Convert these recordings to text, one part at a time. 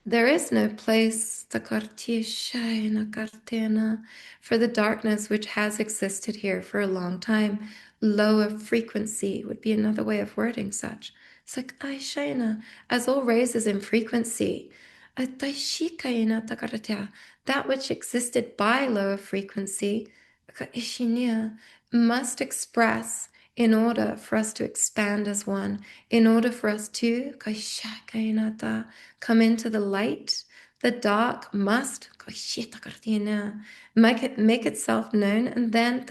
There is no place takartishaina for the darkness which has existed here for a long time. Lower frequency would be another way of wording such. It's like aishaina, as all raises in frequency. Ataishikaina takartia, that which existed by lower frequency, ishinia, must express in order for us to expand as one, in order for us to kaishakainata, come into the light. The dark must make itself known, and then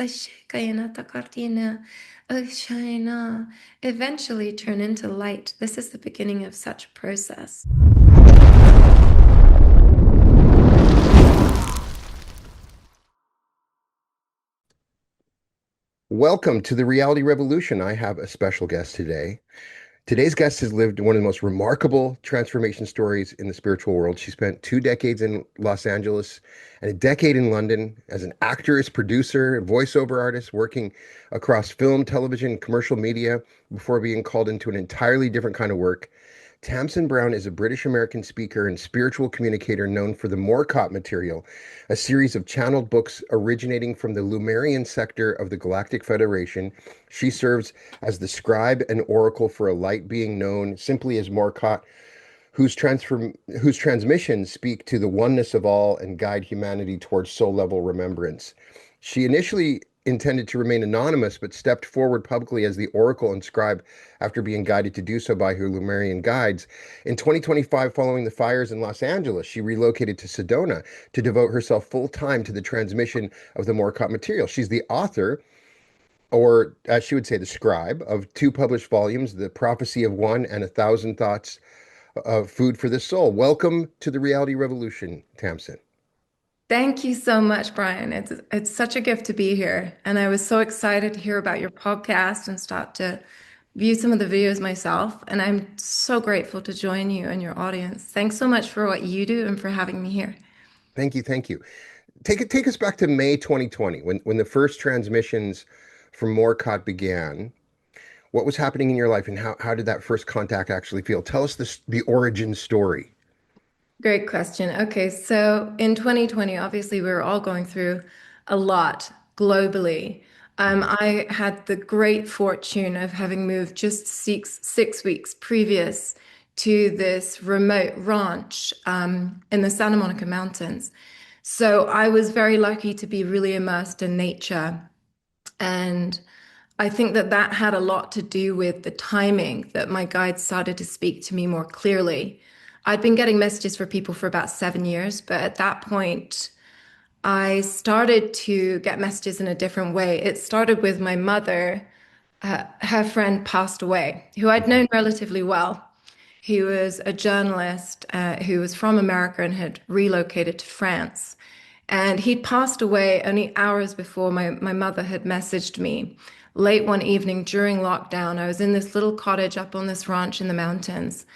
eventually turn into light. This is the beginning of such a process. Welcome to the Reality Revolution. I have a special guest today. Today's guest has lived one of the most remarkable transformation stories in the spiritual world. She spent 2 decades in Los Angeles and a decade in London as an actress, producer, voiceover artist, working across film, television, commercial media before being called into an entirely different kind of work. Tamsin Brown is a British American speaker and spiritual communicator known for the Morcott Material, a series of channeled books originating from the Lumerian sector of the Galactic Federation. She serves as the scribe and oracle for a light being known simply as Morcott, whose transmissions speak to the oneness of all and guide humanity towards soul level remembrance. She initially intended to remain anonymous, but stepped forward publicly as the oracle and scribe after being guided to do so by her Lemurian guides. In 2025, following the fires in Los Angeles, she relocated to Sedona to devote herself full time to the transmission of the Morcott material. She's the author, or as she would say, the scribe, of two published volumes, The Prophecy of One and A Thousand Thoughts of Food for the Soul. Welcome to the Reality Revolution, Tamsin. Thank you so much, Brian. It's such a gift to be here. And I was so excited to hear about your podcast and start to view some of the videos myself. And I'm so grateful to join you and your audience. Thanks so much for what you do and for having me here. Thank you, thank you. Take us back to May 2020 when the first transmissions from Morcott began. What was happening in your life, and how did that first contact actually feel? Tell us the origin story. Great question. Okay, so in 2020, obviously, we were all going through a lot globally. Mhm. I had the great fortune of having moved just six weeks previous to this remote ranch in the Santa Monica Mountains. So I was very lucky to be really immersed in nature. And I think that that had a lot to do with the timing that my guides started to speak to me more clearly. I'd been getting messages for people for about 7 years, but at that point, I started to get messages in a different way. It started with my mother. Her friend passed away, who I'd known relatively well. He was a journalist who was from America and had relocated to France. And he'd passed away only hours before my mother had messaged me. Late one evening during lockdown, I was in this little cottage up on this ranch in the mountains.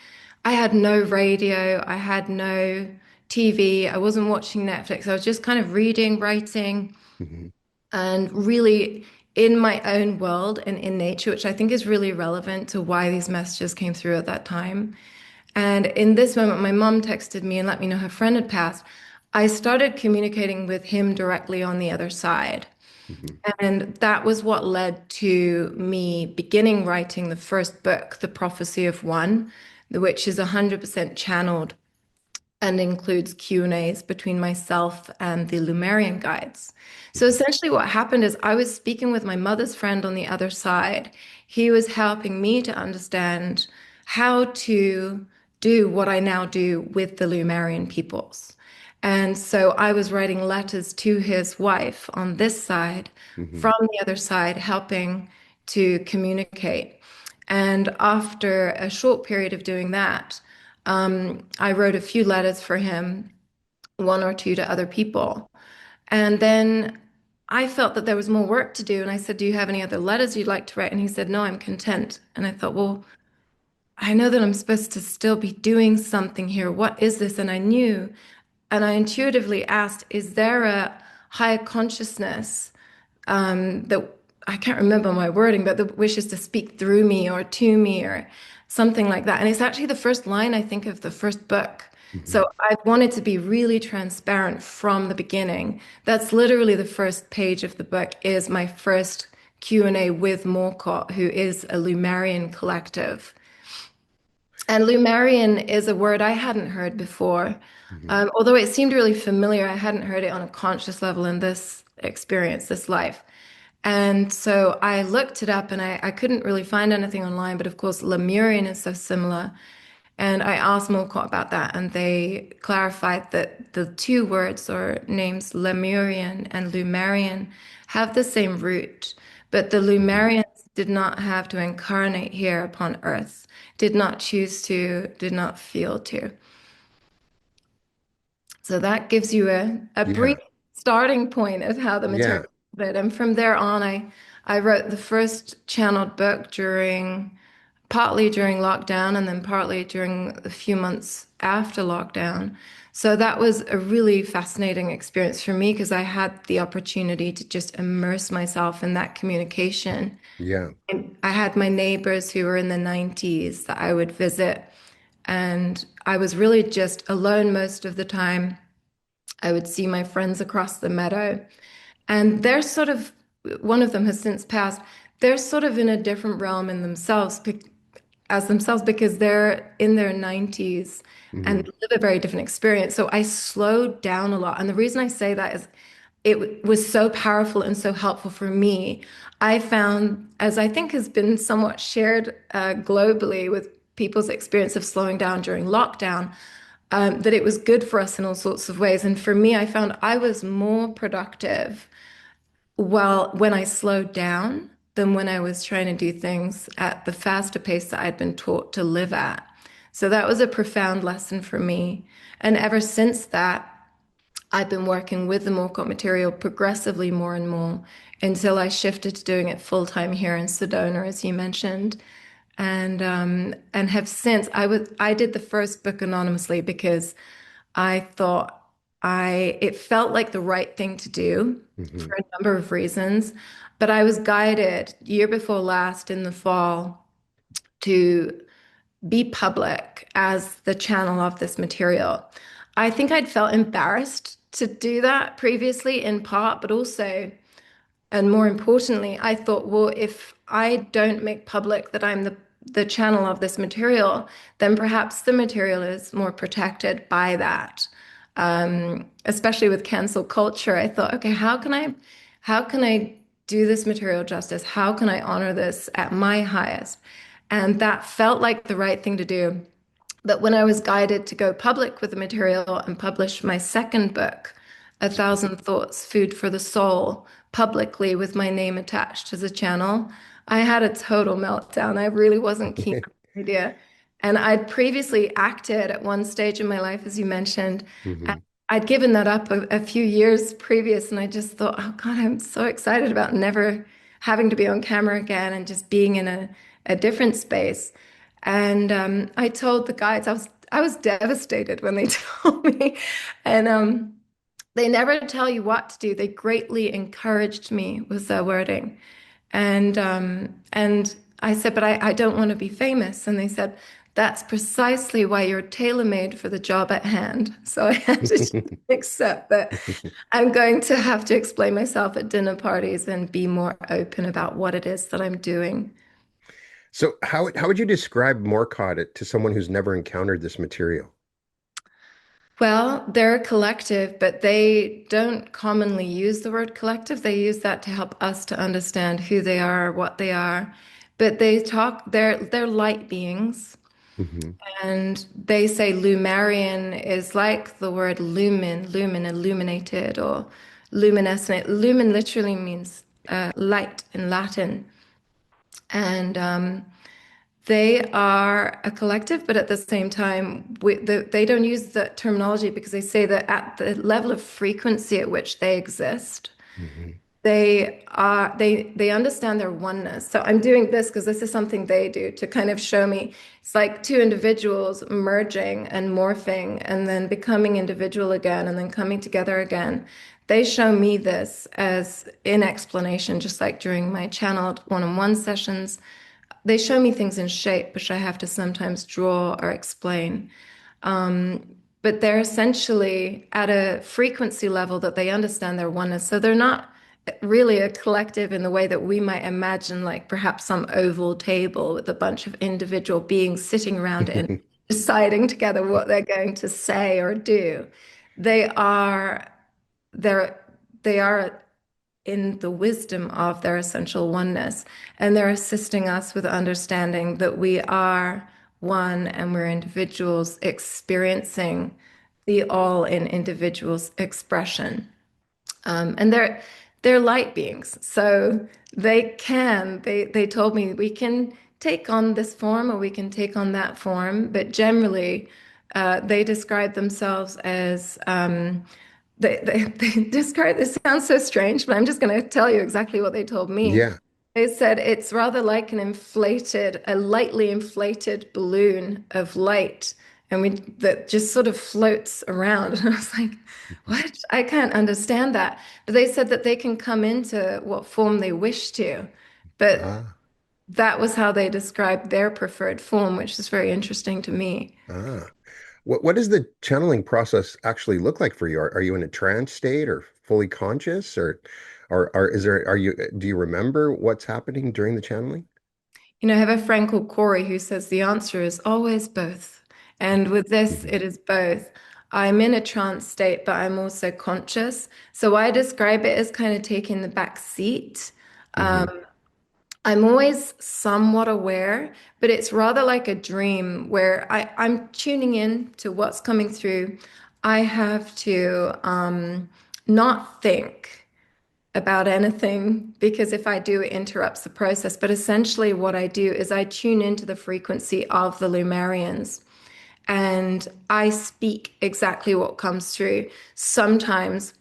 I had no radio, I had no TV, I wasn't watching Netflix. I was just kind of reading, writing, Mhm. and really in my own world and in nature, which I think is really relevant to why these messages came through at that time. And in this moment, my mom texted me and let me know her friend had passed. I started communicating with him directly on the other side. Mhm. And that was what led to me beginning writing the first book, The Prophecy of One, which is 100% channeled and includes Q&As between myself and the Lumerian guides. So Mhm. essentially what happened is I was speaking with my mother's friend on the other side. He was helping me to understand how to do what I now do with the Lumerian peoples. And so I was writing letters to his wife on this side, Mhm. from the other side, helping to communicate. And after a short period of doing that, I wrote a few letters for him, one or two to other people. And then I felt that there was more work to do. And I said, "Do you have any other letters you'd like to write?" And he said, "No, I'm content." And I thought, well, I know that I'm supposed to still be doing something here. What is this? And I knew, and I intuitively asked, is there a higher consciousness that I can't remember my wording, but that wishes to speak through me or to me or something like that. And it's actually the first line, I think, of the first book. Hmm. So I wanted to be really transparent from the beginning. That's literally the first page of the book is my first Q&A with Morcott, who is a Lumerian collective. And Lumerian is a word I hadn't heard before. Hmm. Although it seemed really familiar, I hadn't heard it on a conscious level in this experience, this life. And so I looked it up and I couldn't really find anything online, but of course, Lemurian is so similar. And I asked Morcott about that, and they clarified that the two words or names, Lemurian and Lumerian, have the same root, but the Hmm. Lumerians did not have to incarnate here upon Earth, did not choose to, did not feel to. So that gives you a brief Yeah. starting point of how the material Yeah. did. And from there on, I wrote the first channeled book partly during lockdown and then partly during the few months after lockdown. So that was a really fascinating experience for me because I had the opportunity to just immerse myself in that communication. Yeah. And I had my neighbors who were in the 90s that I would visit, and I was really just alone most of the time. I would see my friends across the meadow, and they're sort of, one of them has since passed. They're sort of in a different realm in themselves, as themselves because they're in their 90s and Hmm. live a very different experience. So I slowed down a lot. And the reason I say that is was so powerful and so helpful for me. I found, as I think has been somewhat shared globally with people's experience of slowing down during lockdown, that it was good for us in all sorts of ways. And for me, I found I was more productive when I slowed down than when I was trying to do things at the faster pace that I'd been taught to live at. So that was a profound lesson for me. And ever since that, I've been working with the Morcott material progressively more and more until I shifted to doing it full time here in Sedona, as you mentioned, and have since I did the first book anonymously because I thought I it felt like the right thing to do Hmm. for a number of reasons, but I was guided year before last in the fall to be public as the channel of this material. I think I'd felt embarrassed to do that previously in part, but also, and more importantly, I thought, well, if I don't make public that I'm the channel of this material, then perhaps the material is more protected by that. Especially with cancel culture, I thought, okay, how can I do this material justice? How can I honor this at my highest? And that felt like the right thing to do. But when I was guided to go public with the material and publish my second book, A Thousand Thoughts, Food for the Soul, publicly with my name attached to the channel, I had a total meltdown. I really wasn't keen on the idea. And I'd previously acted at one stage in my life, as you mentioned, and Hmm. I'd given that up a few years previous. And I just thought, oh God, I'm so excited about never having to be on camera again and just being in a different space. And I told the guides I was devastated when they told me, and they never tell you what to do. They greatly encouraged me was their wording, and I said, but I don't want to be famous, and they said that's precisely why you're tailor-made for the job at hand. So I had to just accept that I'm going to have to explain myself at dinner parties and be more open about what it is that I'm doing. So how would you describe Morcott to someone who's never encountered this material? Well, they're a collective, but they don't commonly use the word collective. They use that to help us to understand who they are, what they are. But they're light beings, Hmm. and they say Lumerian is like the word lumen, illuminated or luminescent. Lumen literally means light in Latin. And they are a collective, but at the same time, they don't use that terminology because they say that at the level of frequency at which they exist, Hmm. they understand their oneness. So I'm doing this because this is something they do to kind of show me it's like two individuals merging and morphing and then becoming individual again and then coming together again. They show me this as in explanation, just like during my channeled one-on-one sessions they show me things in shape, which I have to sometimes draw or explain. But they're essentially at a frequency level that they understand their oneness. So they're not really a collective in the way that we might imagine, like perhaps some oval table with a bunch of individual beings sitting around it and deciding together what they're going to say or do. They are they're they are in the wisdom of their essential oneness. And they're assisting us with understanding that we are one and we're individuals experiencing the all in individuals expression. And they're light beings. So they told me we can take on this form or we can take on that form, but generally they describe themselves as they describe this sounds so strange, but I'm just going to tell you exactly what they told me. Yeah. They said it's rather like a lightly inflated balloon of light, and we that just sort of floats around. And I was like, what? I can't understand that. But they said that they can come into what form they wish to. But Ah, that was how they described their preferred form, which is very interesting to me. ah. What does the channeling process actually look like for you? Are you in a trance state or fully conscious or is there are you do you remember what's happening during the channeling? You know, I have a friend called Corey who says the answer is always both. And with this, Hmm. it is both. I'm in a trance state, but I'm also conscious. So I describe it as kind of taking the back seat. Hmm. I'm always somewhat aware, but it's rather like a dream where I'm tuning in to what's coming through. I have to not think about anything because if I do, it interrupts the process. But essentially, what I do is I tune into the frequency of the Lumerians and I speak exactly what comes through. Sometimes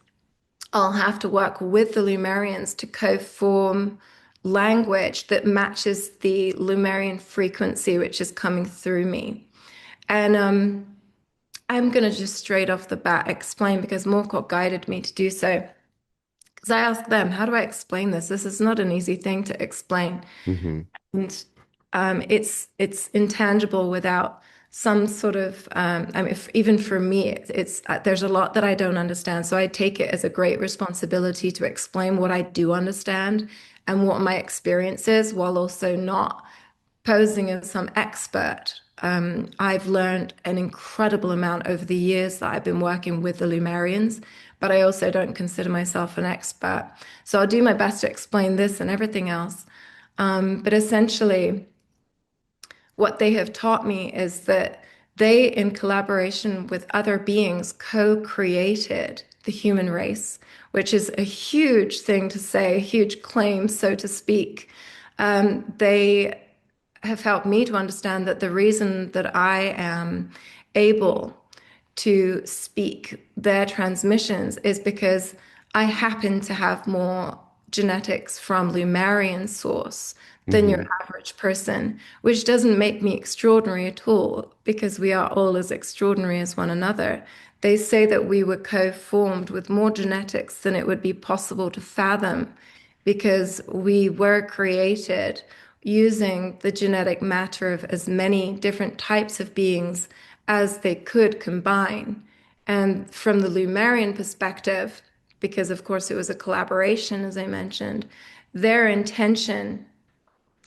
I'll have to work with the Lumerians to co-form language that matches the Lumerian frequency, which is coming through me. And I'm going to just straight off the bat explain because Morcott guided me to do so. Because I asked them, how do I explain this? This is not an easy thing to explain. Hmm. And it's intangible without some sort of I mean, even for me, it's there's a lot that I don't understand. So I take it as a great responsibility to explain what I do understand and what my experience is, while also not posing as some expert. I've learned an incredible amount over the years that I've been working with the Lumerians, but I also don't consider myself an expert. So I'll do my best to explain this and everything else. But essentially, what they have taught me is that they, in collaboration with other beings, co-created the human race, which is a huge thing to say, a huge claim, so to speak. They have helped me to understand that the reason that I am able to speak their transmissions is because I happen to have more genetics from Lumerian source than your Hmm. average person, which doesn't make me extraordinary at all because we are all as extraordinary as one another. They say that we were co-formed with more genetics than it would be possible to fathom because we were created using the genetic matter of as many different types of beings as they could combine. And from the Lumerian perspective, because of course it was a collaboration, as I mentioned, their intention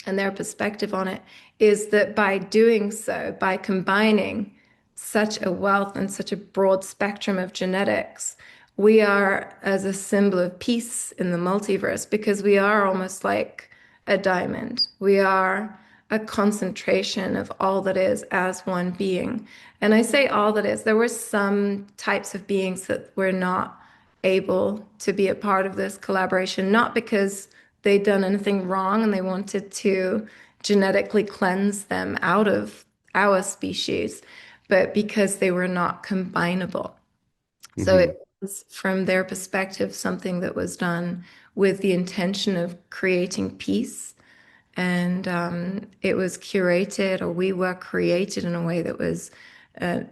and their perspective on it is that by doing so, by combining such a wealth and such a broad spectrum of genetics, we are as a symbol of peace in the multiverse because we are almost like a diamond. We are a concentration of all that is as one being. And I say all that is, there were some types of beings that were not able to be a part of this collaboration, not because they'd done anything wrong and they wanted to genetically cleanse them out of our species, but because they were not combinable. So Hmm. it was, from their perspective, something that was done with the intention of creating peace. And it was curated, or we were created in a way that was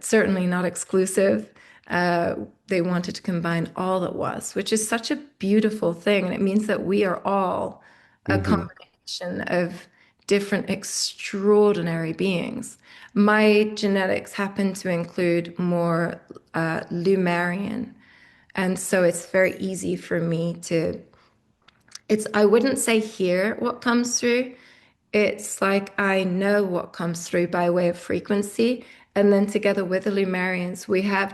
certainly not exclusive. Uh, they wanted to combine all that was, which is such a beautiful thing. And it means that we are all a Hmm. combination of different extraordinary beings. My genetics happen to include more Lumerian, and so it's very easy for me to, I wouldn't say hear what comes through. It's like I know what comes through by way of frequency. And then together with the Lumerians, we have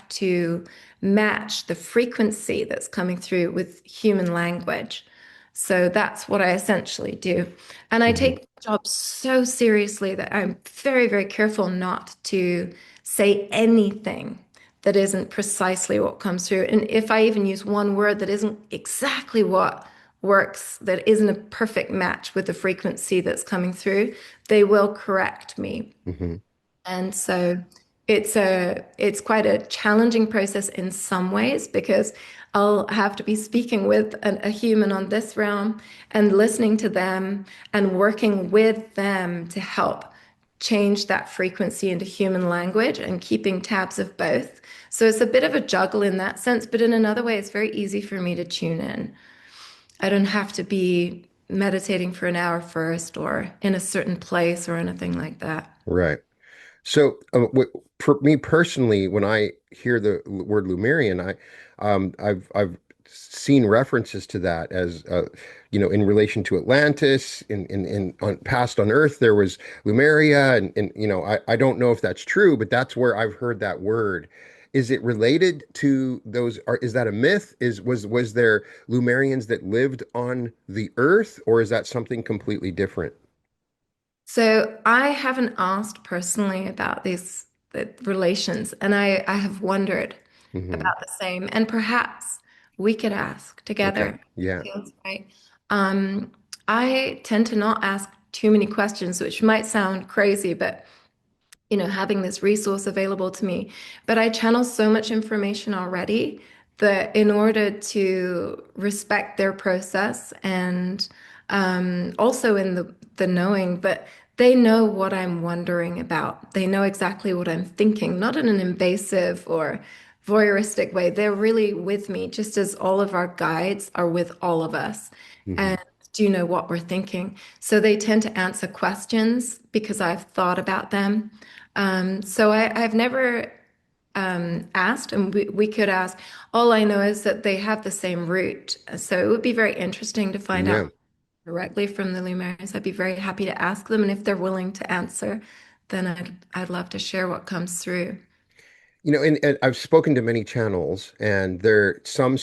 to match the frequency that's coming through with human language. So that's what I essentially do. And I Hmm. take the job so seriously that I'm very, very careful not to say anything that isn't precisely what comes through. And if I even use one word that isn't exactly what works, that isn't a perfect match with the frequency that's coming through, they will correct me. Hmm. And so it's quite a challenging process in some ways because I'll have to be speaking with a human on this realm and listening to them and working with them to help change that frequency into human language and keeping tabs of both. So it's a bit of a juggle in that sense, but in another way, it's very easy for me to tune in. I don't have to be meditating for an hour first or in a certain place or anything like that. Right. So, for me personally, when I hear the word Lumerian, I've seen references to that as in relation to Atlantis, in on past on Earth there was Lumeria, and I don't know if that's true, but that's where I've heard that word. Is it related to those? Is that a myth? Was there Lumerians that lived on the Earth, or is that something completely different? So I haven't asked personally about these the relations, and I have wondered Hmm. about the same. And perhaps we could ask Okay. together. Yeah. Feels right. Um, I tend to not ask too many questions, which might sound crazy, but having this resource available to me. But I channel so much information already that in order to respect their process and also in the knowing, but they know what I'm wondering about. They know exactly what I'm thinking, not in an invasive or voyeuristic way. They're really with me, just as all of our guides are with all of us Hmm. and do know what we're thinking. So they tend to answer questions because I've thought about them. I've never asked, and we could ask. All I know is that they have the same root. So it would be very interesting to find Yeah. out directly from the Lumerians. I'd be very happy to ask them, and if they're willing to answer, then I'd love to share what comes through. And I've spoken to many channels, and there some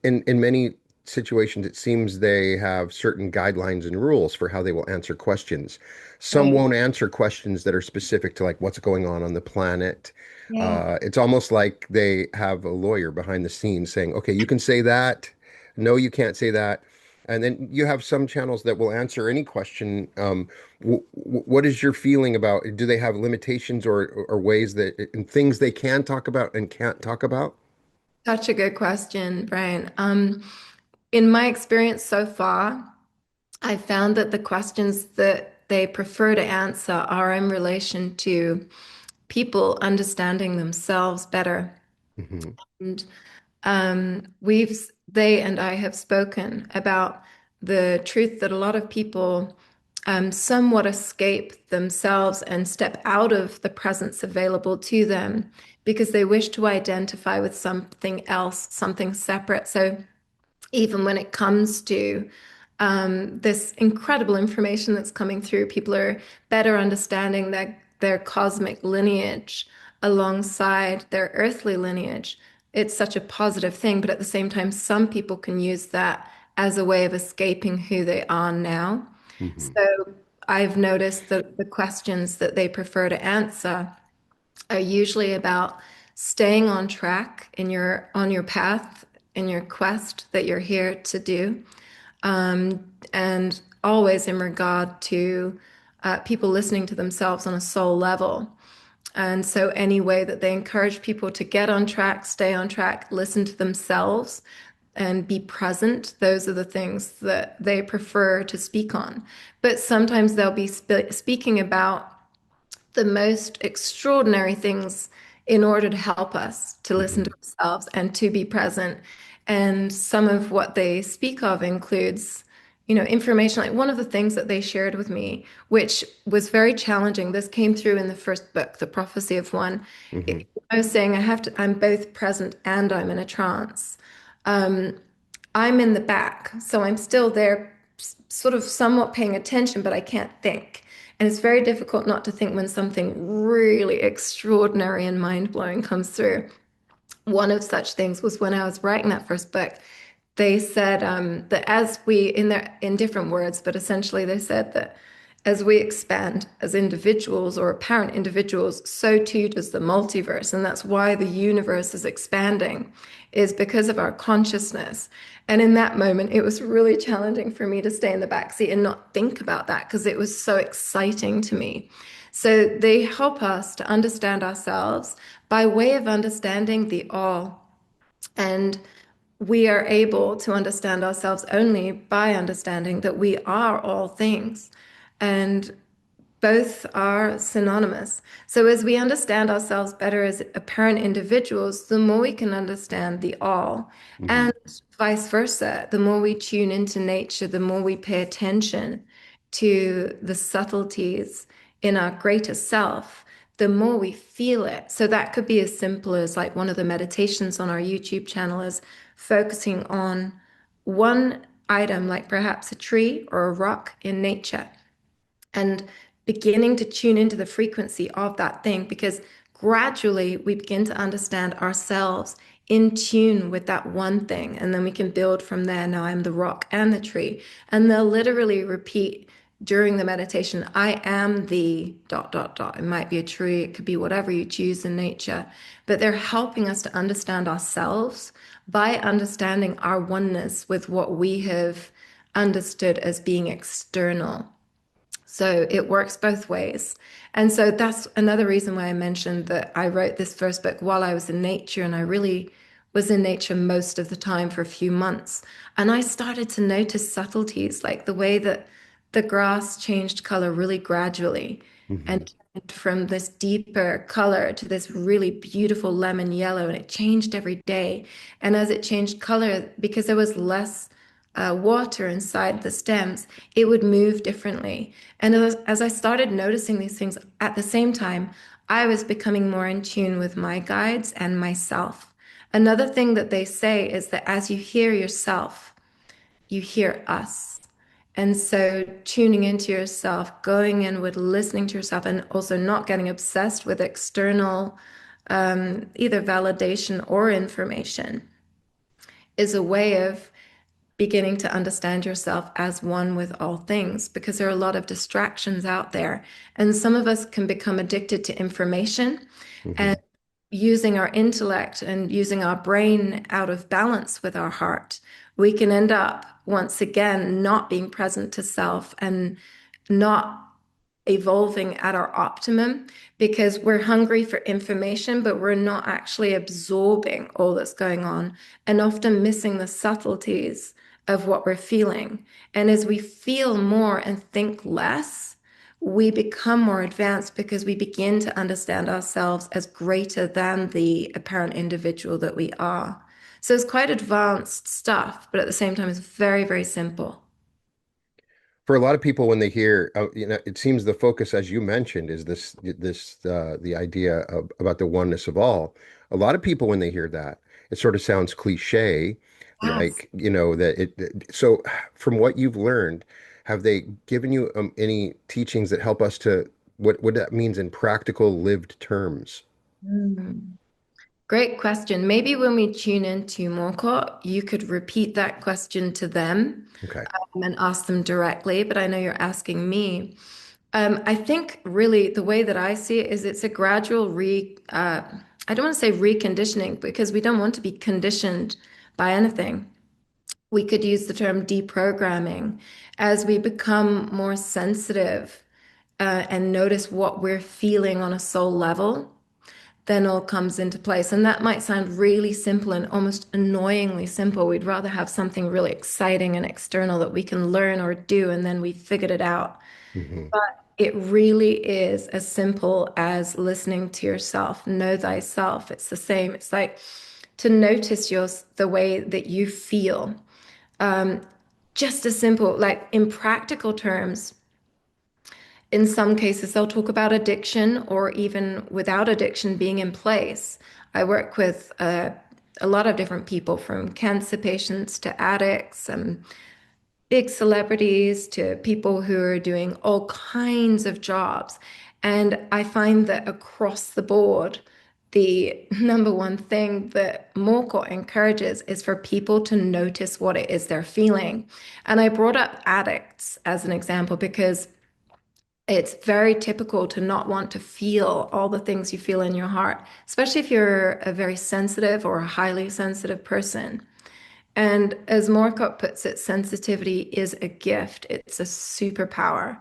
in many situations it seems they have certain guidelines and rules for how they will answer questions. Some Right. won't answer questions that are specific to like what's going on the planet. Yeah. It's almost like they have a lawyer behind the scenes saying, "Okay, you can say that. No, you can't say that." And then you have some channels that will answer any question. What is your feeling about? Do they have limitations or ways that and things they can talk about and can't talk about? Such a good question, Brian. In my experience so far, I found that the questions that they prefer to answer are in relation to people understanding themselves better. Hmm. And they and I have spoken about the truth that a lot of people somewhat escape themselves and step out of the presence available to them because they wish to identify with something else, something separate. So even when it comes to this incredible information that's coming through, people are better understanding their cosmic lineage alongside their earthly lineage. It's such a positive thing, but at the same time, some people can use that as a way of escaping who they are now. Hmm. So I've noticed that the questions that they prefer to answer are usually about staying on track in your path in your quest that you're here to do, and always in regard to people listening to themselves on a soul level. And so, any way that they encourage people to get on track, stay on track, listen to themselves, and be present, those are the things that they prefer to speak on. But sometimes they'll be speaking about the most extraordinary things in order to help us to listen Hmm. to ourselves and to be present. And some of what they speak of includes, information. Like one of the things that they shared with me, which was very challenging, this came through in the first book, The Prophecy of One. Hmm. I was saying I'm both present and I'm in a trance. Um, I'm in the back, so I'm still there, sort of somewhat paying attention, but I can't think. And it's very difficult not to think when something really extraordinary and mind-blowing comes through. One of such things was when I was writing that first book. They said that as we, in different words, but essentially they said that as we expand as individuals or apparent individuals, so too does the multiverse. And that's why the universe is expanding, is because of our consciousness. And in that moment, it was really challenging for me to stay in the backseat and not think about that because it was so exciting to me. So they help us to understand ourselves by way of understanding the all. And we are able to understand ourselves only by understanding that we are all things. And both are synonymous. So, as we understand ourselves better as apparent individuals, the more we can understand the all, Hmm. and vice versa. The more we tune into nature, the more we pay attention to the subtleties in our greater self, the more we feel it. So, that could be as simple as like one of the meditations on our YouTube channel is focusing on one item, like perhaps a tree or a rock in nature and beginning to tune into the frequency of that thing because gradually we begin to understand ourselves in tune with that one thing. And then we can build from there. Now I'm the rock and the tree. And they'll literally repeat during the meditation, I am the dot, dot, dot. It might be a tree, it could be whatever you choose in nature. But they're helping us to understand ourselves by understanding our oneness with what we have understood as being external. So it works both ways. And so that's another reason why I mentioned that I wrote this first book while I was in nature, and I really was in nature most of the time for a few months. And I started to notice subtleties, like the way that the grass changed color really gradually Hmm. and turned from this deeper color to this really beautiful lemon yellow. And it changed every day. And as it changed color, because there was less water inside the stems, it would move differently. And as I started noticing these things at the same time, I was becoming more in tune with my guides and myself. Another thing that they say is that as you hear yourself, you hear us. And so tuning into yourself, going inward, listening to yourself, and also not getting obsessed with external either validation or information is a way of beginning to understand yourself as one with all things because there are a lot of distractions out there. And some of us can become addicted to information Hmm. and using our intellect and using our brain out of balance with our heart. We can end up once again not being present to self and not evolving at our optimum because we're hungry for information, but we're not actually absorbing all that's going on and often missing the subtleties of what we're feeling. And as we feel more and think less, we become more advanced because we begin to understand ourselves as greater than the apparent individual that we are. So it's quite advanced stuff, but at the same time, it's very, very simple. For a lot of people, when they hear, it seems the focus, as you mentioned, is the idea about the oneness of all. A lot of people, when they hear that, it sort of sounds cliche, Yes. like, that so from what you've learned, have they given you any teachings that help us to what that means in practical lived terms? Mm. Great question. Maybe when we tune into Morcott, you could repeat that question to them Okay. and ask them directly, but I know you're asking me. I think really the way that I see it is it's a gradual I don't want to say reconditioning because we don't want to be conditioned by anything. We could use the term deprogramming as we become more sensitive and notice what we're feeling on a soul level, then all comes into place. And that might sound really simple and almost annoyingly simple. We'd rather have something really exciting and external that we can learn or do, and then we figured it out. Hmm. But it really is as simple as listening to yourself. Know thyself. It's the same. It's like to notice the way that you feel. just as simple, like in practical terms, in some cases, they'll talk about addiction or even without addiction being in place. I work with a lot of different people from cancer patients to addicts, big celebrities to people who are doing all kinds of jobs. And I find that across the board, the number one thing that Morcott encourages is for people to notice what it is they're feeling. And I brought up addicts as an example because it's very typical to not want to feel all the things you feel in your heart, especially if you're a very sensitive or a highly sensitive person. And as Morcott puts it, sensitivity is a gift. It's a superpower.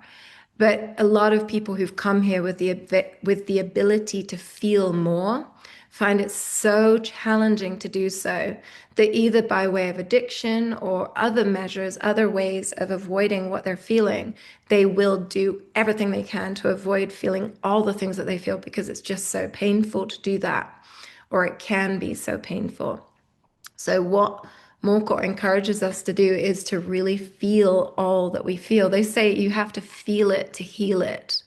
But a lot of people who've come here with the ability to feel more find it so challenging to do so that either by way of addiction or other measures, other ways of avoiding what they're feeling, they will do everything they can to avoid feeling all the things that they feel because it's just so painful to do that, or it can be so painful. So, what Morcott encourages us to do is to really feel all that we feel. They say you have to feel it to heal it.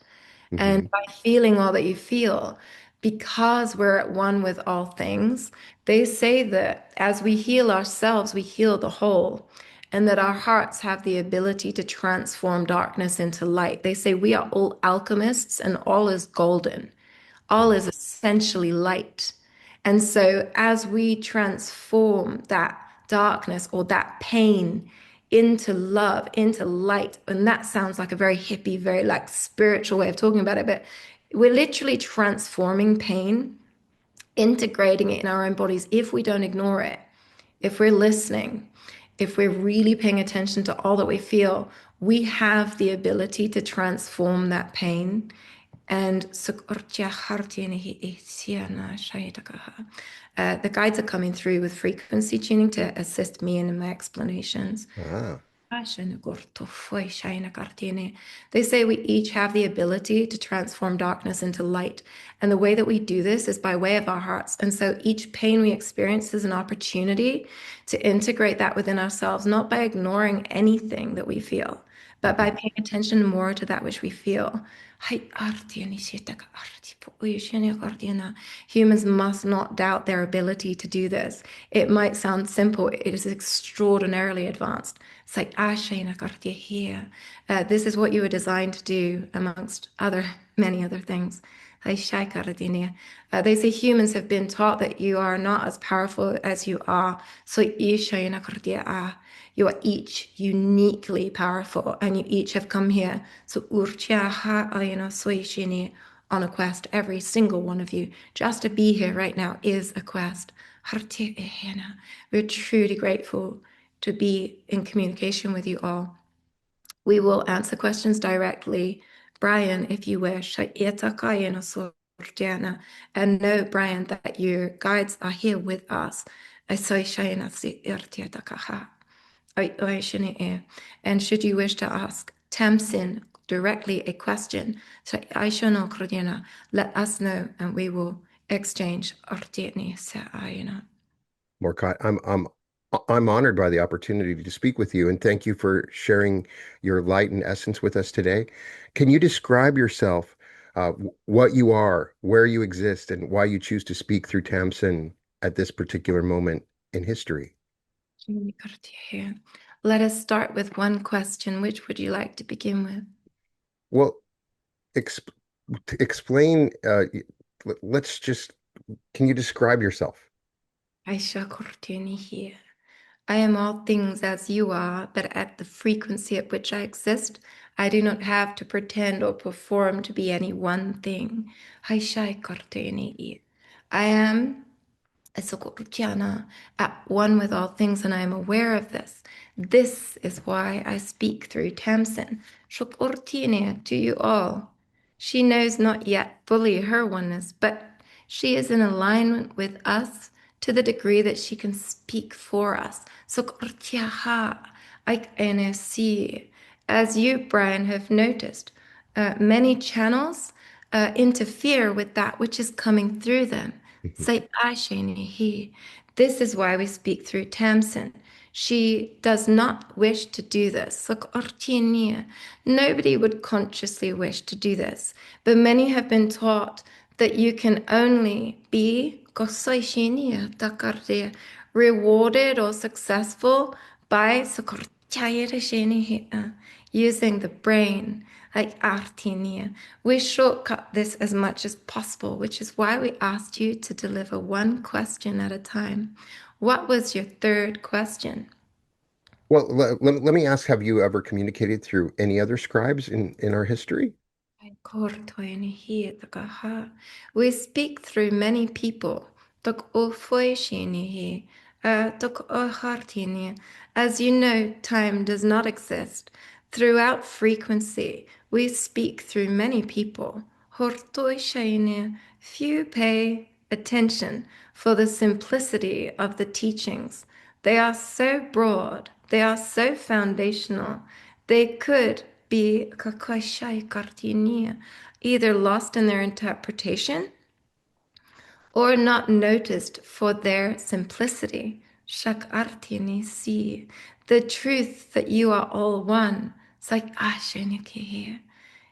And Hmm. by feeling all that you feel, because we're at one with all things, they say that as we heal ourselves, we heal the whole, and that our hearts have the ability to transform darkness into light. They say we are all alchemists and all is golden, all is essentially light. And so, as we transform that darkness or that pain into love, into light, and that sounds like a very hippie, very like spiritual way of talking about it, but we're literally transforming pain, integrating it in our own bodies if we don't ignore it, if we're listening, if we're really paying attention to all that we feel, we have the ability to transform that pain. And the guides are coming through with frequency tuning to assist me in my explanations. Ah. They say we each have the ability to transform darkness into light. And the way that we do this is by way of our hearts. And so each pain we experience is an opportunity to integrate that within ourselves, not by ignoring anything that we feel, but by Mhm. paying attention more to that which we feel. Humans must not doubt their ability to do this. It might sound simple, it is extraordinarily advanced. It's like, here. This is what you were designed to do, amongst many other things. They say humans have been taught that you are not as powerful as you are. So you are each uniquely powerful, and you each have come here. So on a quest, every single one of you, just to be here right now is a quest. We're truly grateful to be in communication with you all. We will answer questions directly. Brian, if you wish. And know, Brian, that your guides are here with us. And should you wish to ask Tamsin directly a question, let us know and we will exchange. Morcott, I'm honored by the opportunity to speak with you, and thank you for sharing your light and essence with us today. Can you describe yourself, what you are, where you exist, and why you choose to speak through Tamsin at this particular moment in history? Let us start with one question. Which would you like to begin with? Well, exp explain. Let's just. Can you describe yourself? Aisha Kortiani here. I am all things as you are, but at the frequency at which I exist, I do not have to pretend or perform to be any one thing. Aisha Kortiani. I am Esokutiana, at one with all things, and I am aware of this. This is why I speak through Tamsin. Shokurtine to you all. She knows not yet fully her oneness, but she is in alignment with us to the degree that she can speak for us. Sokurtiaha, I see. As you, Brian, have noticed, many channels interfere with that which is coming through them. Say, "Asheni he." This is why we speak through Tamsin. She does not wish to do this. Nobody would consciously wish to do this, but many have been taught that you can only be rewarded or successful by using the brain. Like artinia. We shortcut this as much as possible, which is why we asked you to deliver one question at a time. What was your third question? Well, let me ask, have you ever communicated through any other scribes in our history? We speak through many people. As you know, time does not exist. Throughout frequency, we speak through many people. Few pay attention for the simplicity of the teachings. They are so broad, they are so foundational. They could be either lost in their interpretation or not noticed for their simplicity. The truth that you are all one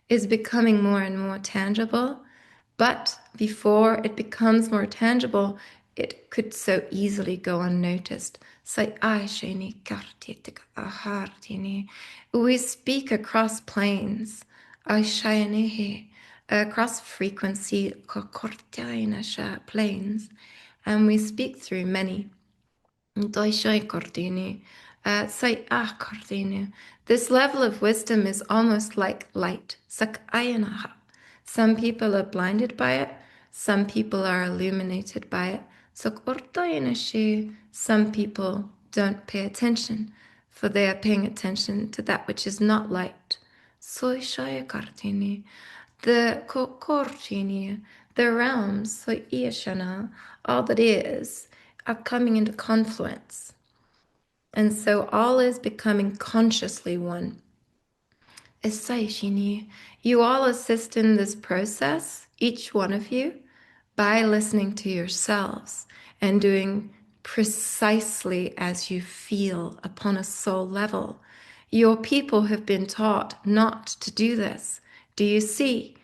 is becoming more and more tangible. But before it becomes more tangible, it could so easily go unnoticed. We speak across planes, across frequency planes, and we speak through many. This level of wisdom is almost like light. Some people are blinded by it, some people are illuminated by it. Some people don't pay attention, for they are paying attention to that which is not light. The the realms, all that is, are coming into confluence. And so all is becoming consciously one. You all assist in this process, each one of you, by listening to yourselves and doing precisely as you feel upon a soul level. Your people have been taught not to do this. Do you see?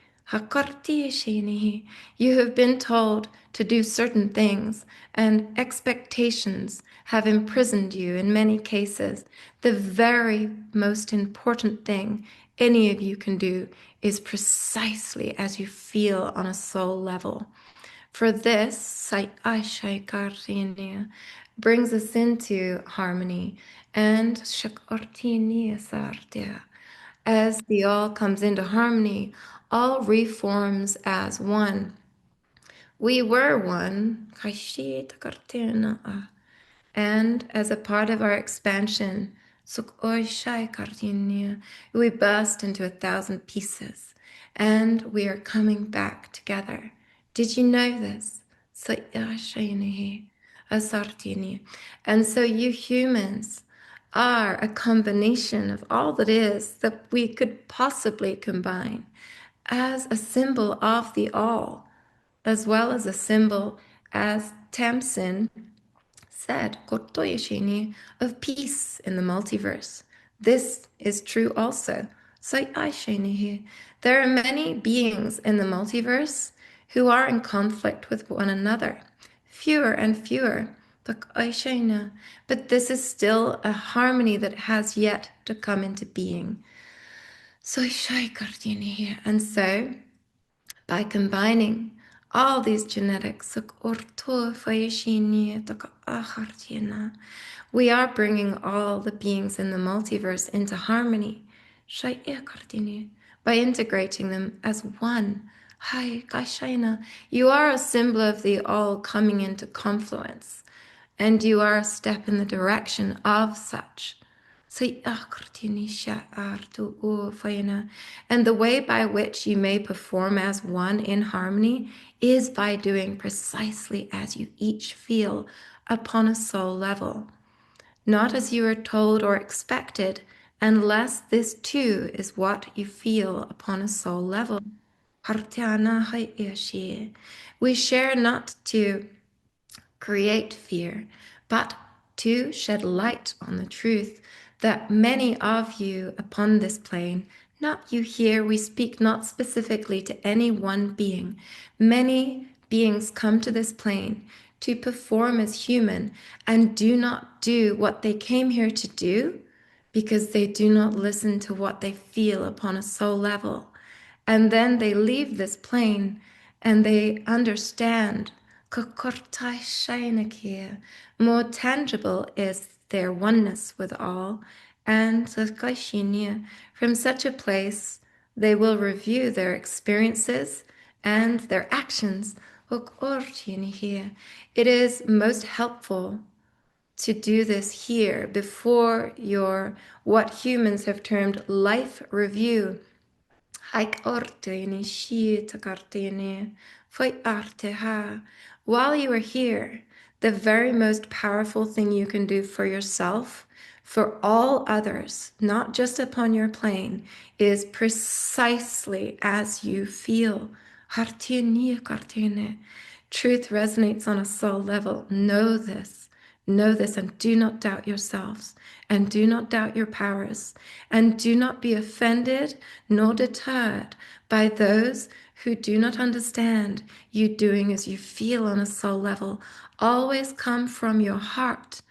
You have been told to do certain things, and expectations have imprisoned you in many cases. The very most important thing any of you can do is precisely as you feel on a soul level. For this, brings us into harmony and as the all comes into harmony, all reforms as one. We were one, and as a part of our expansion, we burst into 1,000 pieces, and we are coming back together. Did you know this? And so you humans are a combination of all that is that we could possibly combine as a symbol of the all, as well as a symbol, as Tamsin said, of peace in the multiverse. This is true also. There are many beings in the multiverse who are in conflict with one another, fewer and fewer. But this is still a harmony that has yet to come into being. And so, by combining all these genetics, we are bringing all the beings in the multiverse into harmony by integrating them as one. You are a symbol of the all coming into confluence, and you are a step in the direction of such. And the way by which you may perform as one in harmony is by doing precisely as you each feel upon a soul level, not as you are told or expected, unless this too is what you feel upon a soul level. We share not to create fear, but to shed light on the truth that many of you upon this plane, not you here, we speak not specifically to any one being. Many beings come to this plane to perform as human and do not do what they came here to do because they do not listen to what they feel upon a soul level. And then they leave this plane and they understand more tangible is their oneness with all. And from such a place, they will review their experiences and their actions. It is most helpful to do this here before your what humans have termed life review. While you are here, the very most powerful thing you can do for yourself, for all others, not just upon your plane, is precisely as you feel. Truth resonates on a soul level. Know this. Know this and do not doubt yourselves and do not doubt your powers and do not be offended nor deterred by those who do not understand you doing as you feel on a soul level. Always come from your heart.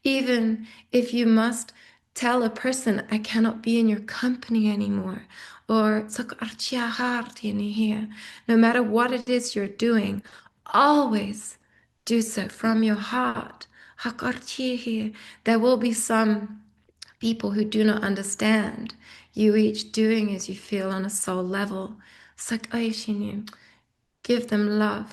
Even if you must tell a person, I cannot be in your company anymore, or no matter what it is you're doing, always do so from your heart. There will be some people who do not understand you each doing as you feel on a soul level. Give them love.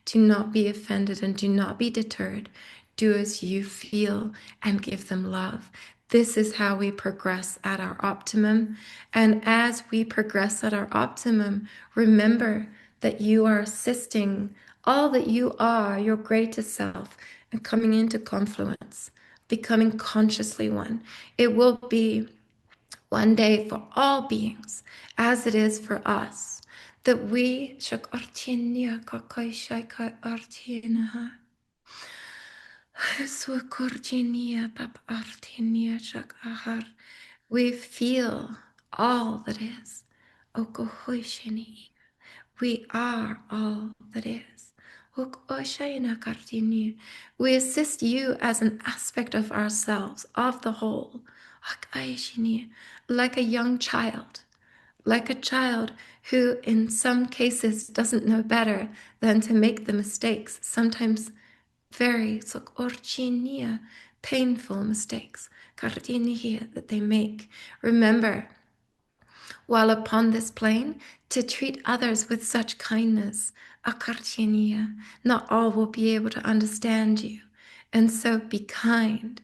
Do not be offended and do not be deterred. Do as you feel and give them love. This is how we progress at our optimum. And as we progress at our optimum, remember that you are assisting all that you are, your greatest self, and coming into confluence, becoming consciously one. It will be one day for all beings, as it is for us, that we we feel all that is. We are all that is. We assist you as an aspect of ourselves, of the whole, like a young child, like a child who in some cases doesn't know better than to make the mistakes, sometimes very painful mistakes that they make. Remember, while upon this plane, to treat others with such kindness. Not all will be able to understand you. And so be kind.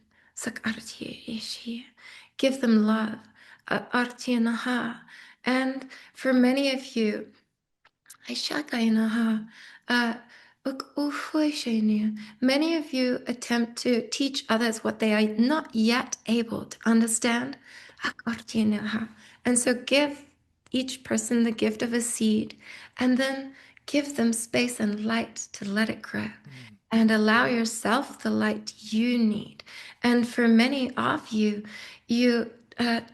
Give them love. And for many of you, many of you attempt to teach others what they are not yet able to understand. And so give each person the gift of a seed and then give them space and light to let it grow. And allow yourself the light you need. And for many of you, you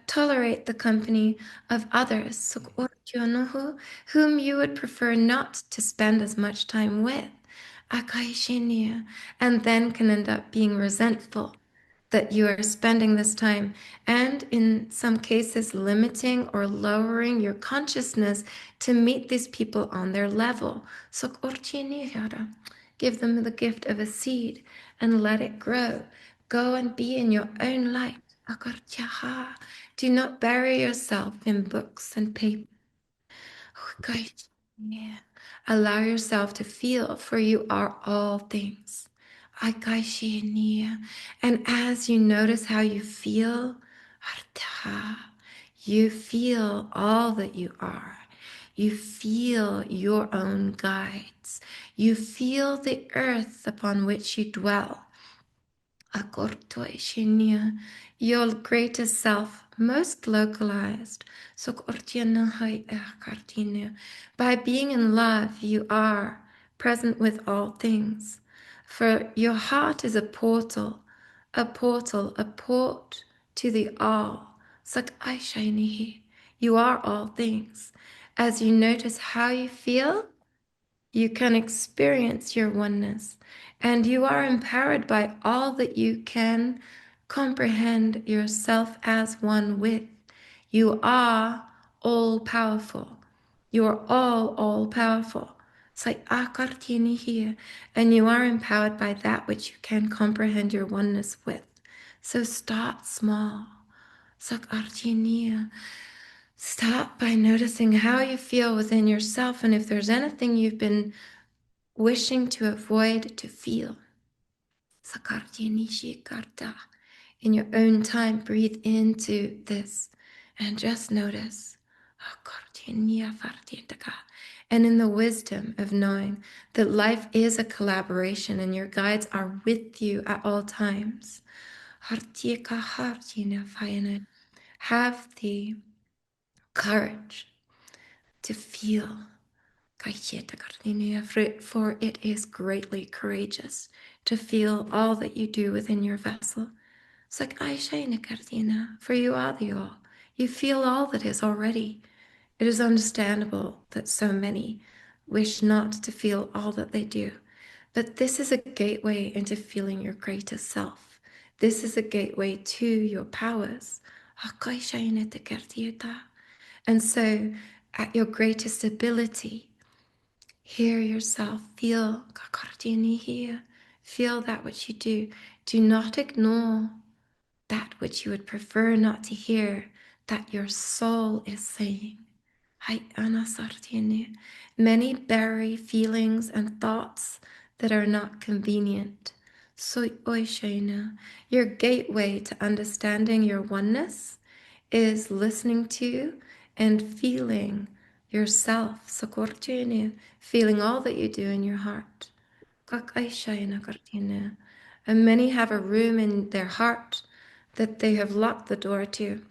tolerate the company of others whom you would prefer not to spend as much time with. And then can end up being resentful that you are spending this time, and in some cases, limiting or lowering your consciousness to meet these people on their level. So give them the gift of a seed and let it grow. Go and be in your own light. Do not bury yourself in books and paper. Allow yourself to feel, for you are all things. And as you notice how you feel all that you are. You feel your own guides. You feel the earth upon which you dwell. Your greatest self, most localized. By being in love, you are present with all things. For your heart is a portal, a portal, a port to the all. Sak Aishanihi. You are all things. As you notice how you feel, you can experience your oneness, and you are empowered by all that you can comprehend yourself as one with. You are all powerful. You are all powerful. It's like akartini here, and you are empowered by that which you can comprehend your oneness with. So start small. Sakartinia. Start by noticing how you feel within yourself, and if there's anything you've been wishing to avoid to feel. In your own time, breathe into this and just notice. And in the wisdom of knowing that life is a collaboration and your guides are with you at all times. Have the courage to feel. For it is greatly courageous to feel all that you do within your vessel. For you are the all. You feel all that is already. It is understandable that so many wish not to feel all that they do. But this is a gateway into feeling your greatest self. This is a gateway to your powers. And so, at your greatest ability, hear yourself, feel feel that which you do. Do not ignore that which you would prefer not to hear, that your soul is saying. Many bury feelings and thoughts that are not convenient. So your gateway to understanding your oneness is listening to and feeling yourself, feeling all that you do in your heart. And many have a room in their heart that they have locked the door to.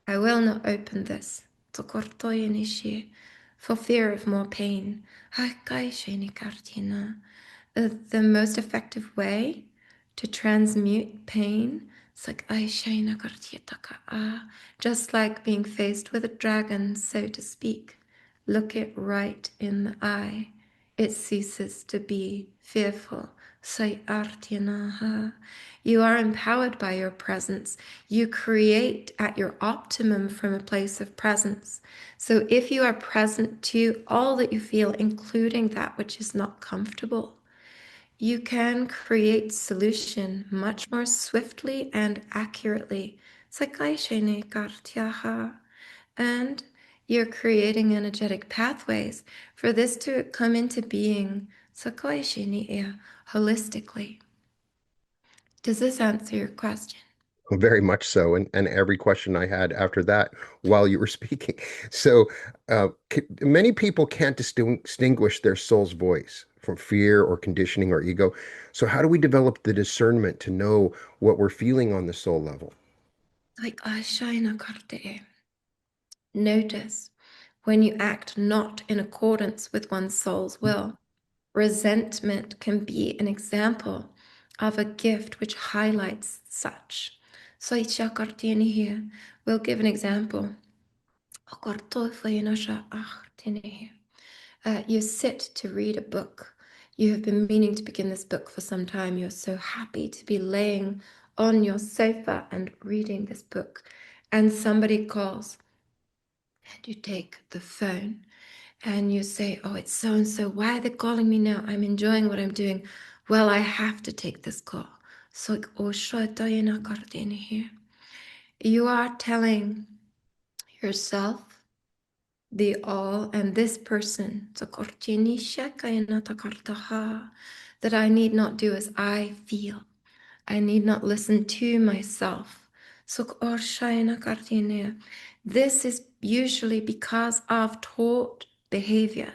I will not open this for fear of more pain. The most effective way to transmute pain is like just like being faced with a dragon, so to speak. Look it right in the eye. It ceases to be fearful. You are empowered by your presence. You create at your optimum from a place of presence. So if you are present to all that you feel, including that which is not comfortable, you can create solution much more swiftly and accurately. And you're creating energetic pathways for this to come into being holistically. Does this answer your question? Well, very much so, and every question I had after that while you were speaking. So, many people can't distinguish their soul's voice from fear or conditioning or ego. So, how do we develop the discernment to know what we're feeling on the soul level? Notice when you act not in accordance with one's soul's will. Resentment can be an example of a gift which highlights such. So here, we'll give an example. You sit to read a book. You have been meaning to begin this book for some time. You're so happy to be laying on your sofa and reading this book. And somebody calls, and you take the phone and you say, oh, it's so and so. Why are they calling me now? I'm enjoying what I'm doing. Well, I have to take this call. So, here. You are telling yourself, the all, and this person, that I need not do as I feel. I need not listen to myself. This is usually because of taught behavior.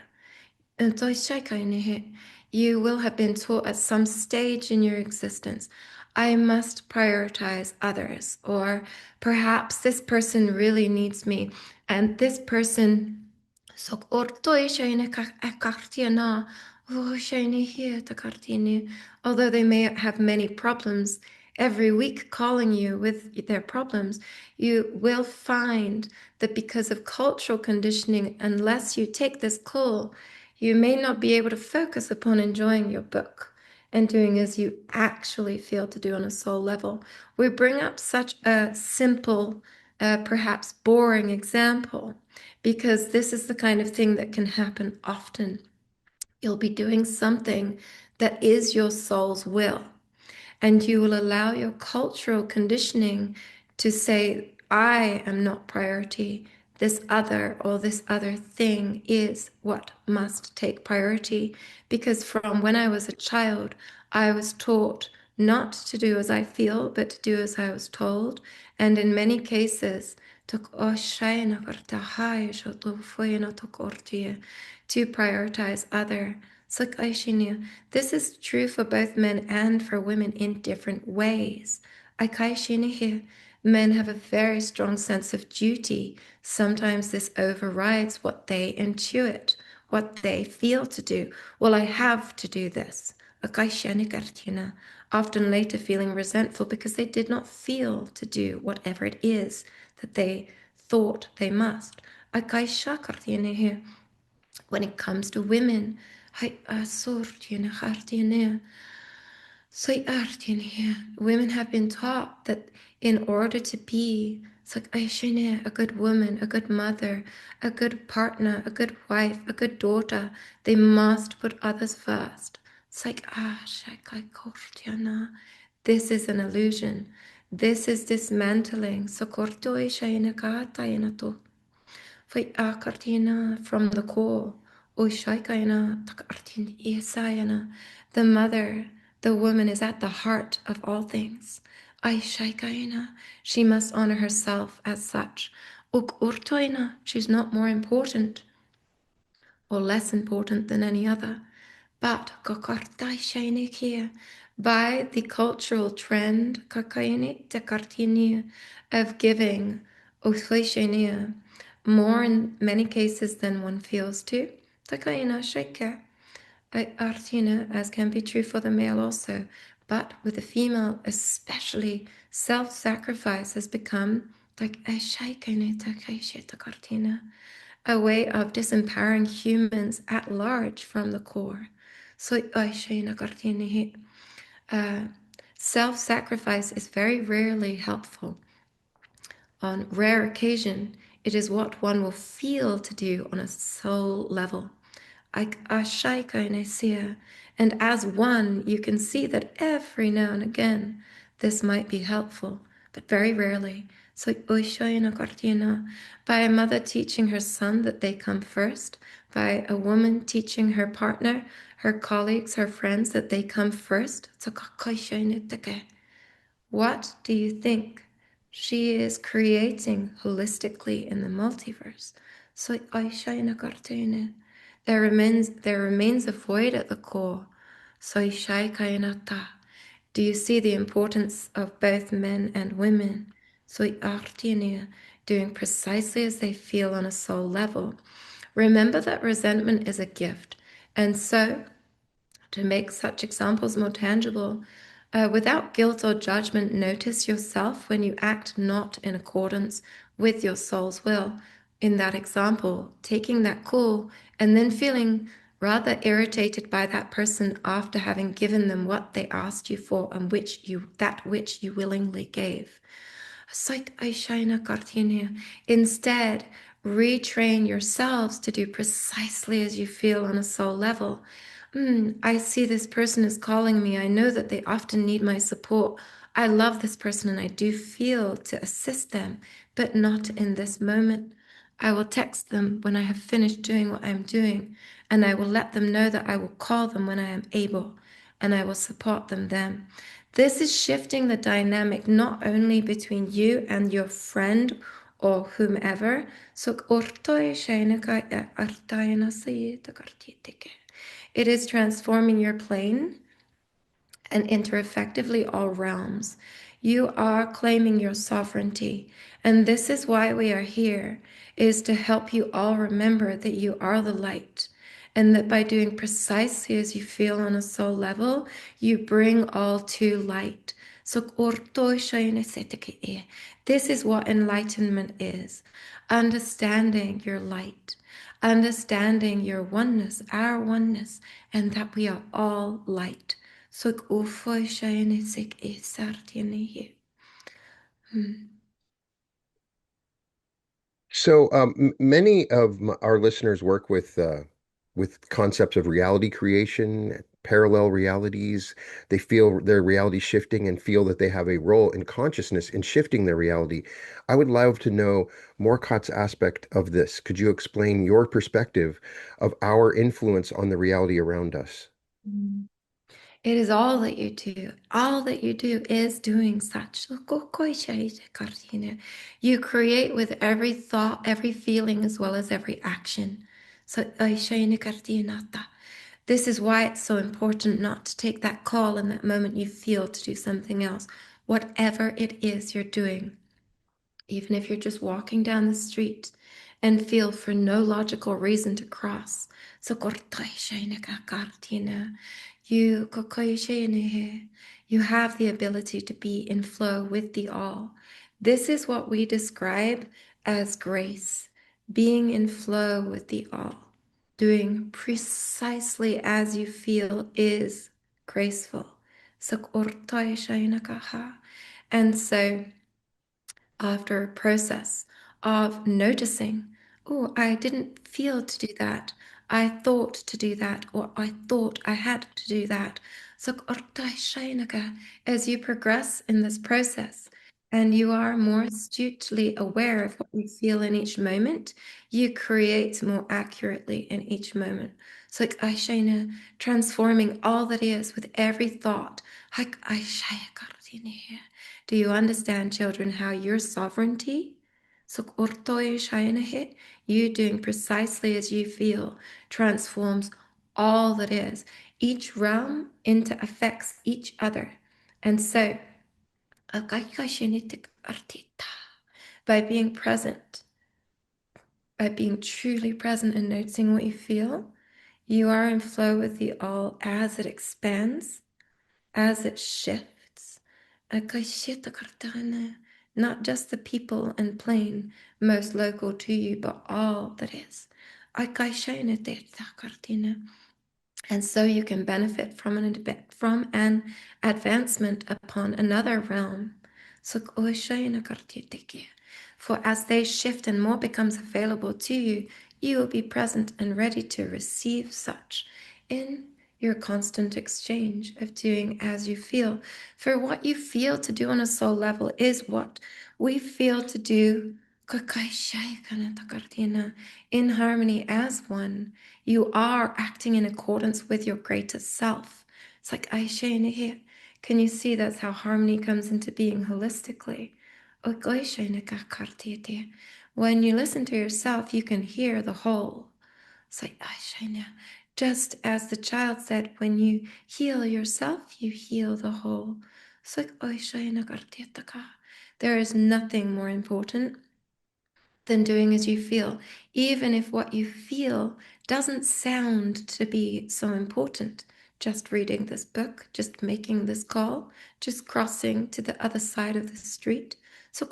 You will have been taught at some stage in your existence, I must prioritize others, or perhaps this person really needs me, and this person Oh, shiny here, Takartini. Although they may have many problems, every week calling you with their problems, you will find that because of cultural conditioning, unless you take this call, you may not be able to focus upon enjoying your book and doing as you actually feel to do on a soul level. We bring up such a simple, perhaps boring example because this is the kind of thing that can happen often. You'll be doing something that is your soul's will, and you will allow your cultural conditioning to say, I am not priority. This other or this other thing is what must take priority. Because from when I was a child, I was taught not to do as I feel, but to do as I was told. And in many cases, to prioritize other. This is true for both men and for women in different ways. Men have a very strong sense of duty. Sometimes this overrides what they intuit, what they feel to do. Well, I have to do this. Often later feeling resentful because they did not feel to do whatever it is that they thought they must. When it comes to women, women have been taught that in order to be a good woman, a good mother, a good partner, a good wife, a good daughter, they must put others first. This is an illusion. This is dismantling. From the core. The mother, the woman is at the heart of all things. She must honor herself as such. She's not more important or less important than any other. But by the cultural trend of giving more in many cases than one feels to, as can be true for the male also, but with the female especially, self-sacrifice has become a way of disempowering humans at large from the core. So self-sacrifice is very rarely helpful. On rare occasion, it is what one will feel to do on a soul level. And as one, you can see that every now and again, this might be helpful, but very rarely. So, by a mother teaching her son that they come first, by a woman teaching her partner, her colleagues, her friends that they come first. What do you think she is creating holistically in the multiverse? So there remains a void at the core. So do you see the importance of both men and women? So doing precisely as they feel on a soul level. Remember that resentment is a gift. And so to make such examples more tangible, without guilt or judgment, notice yourself when you act not in accordance with your soul's will. In that example, taking that call and then feeling rather irritated by that person after having given them what they asked you for and that which you willingly gave. Instead, retrain yourselves to do precisely as you feel on a soul level. I see this person is calling me. I know that they often need my support. I love this person and I do feel to assist them, but not in this moment. I will text them when I have finished doing what I'm doing, and I will let them know that I will call them when I am able, and I will support them then. This is shifting the dynamic not only between you and your friend or whomever. It is transforming your plane and enter effectively all realms. You are claiming your sovereignty, and this is why we are here, is to help you all remember that you are the light. and that by doing precisely as you feel on a soul level, you bring all to light. So this is what enlightenment is. Understanding your light, understanding your oneness, our oneness, and that we are all light. So So many of our listeners work with concepts of reality creation, parallel realities. They feel their reality shifting and feel that they have a role in consciousness in shifting their reality. I would love to know Morcott's aspect of this. Could you explain your perspective of our influence on the reality around us? it is all that you do. All that you do is doing such. You create with every thought, every feeling, as well as every action. So this is why it's so important not to take that call in that moment you feel to do something else. Whatever it is you're doing, even if you're just walking down the street and feel for no logical reason to cross. So you you have the ability to be in flow with the all. This is what we describe as grace, being in flow with the all. Doing precisely as you feel is graceful. So and so after a process of noticing, oh, I didn't feel to do that. I thought to do that, or I thought I had to do that. So, as you progress in this process and you are more astutely aware of what you feel in each moment, you create more accurately in each moment. So, transforming all that is with every thought. Do you understand, children, how your sovereignty, you doing precisely as you feel, transforms all that is. Each realm into affects each other. And so, by being present, by being truly present and noticing what you feel, you are in flow with the all as it expands, as it shifts. Not just the people and plane most local to you, but all that is. And so you can benefit from an advancement upon another realm. So for as they shift and more becomes available to you, you will be present and ready to receive such in your constant exchange of doing as you feel. For what you feel to do on a soul level is what we feel to do in harmony as one. You are acting in accordance with your greatest self. It's like here. Can you see that's how harmony comes into being holistically? When you listen to yourself, you can hear the whole. It's like just as the child said, when you heal yourself, you heal the whole. It's like there is nothing more important than doing as you feel, even if what you feel doesn't sound to be so important. Just reading this book, just making this call, just crossing to the other side of the street. So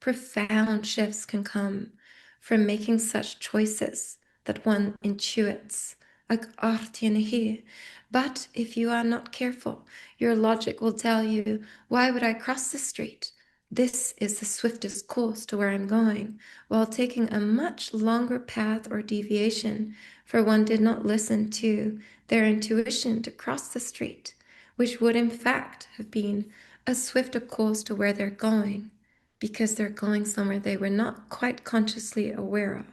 profound shifts can come from making such choices that one intuits. But if you are not careful, your logic will tell you, why would I cross the street? This is the swiftest course to where I'm going, while taking a much longer path or deviation, for one did not listen to their intuition to cross the street, which would in fact have been a swifter course to where they're going, because they're going somewhere they were not quite consciously aware of.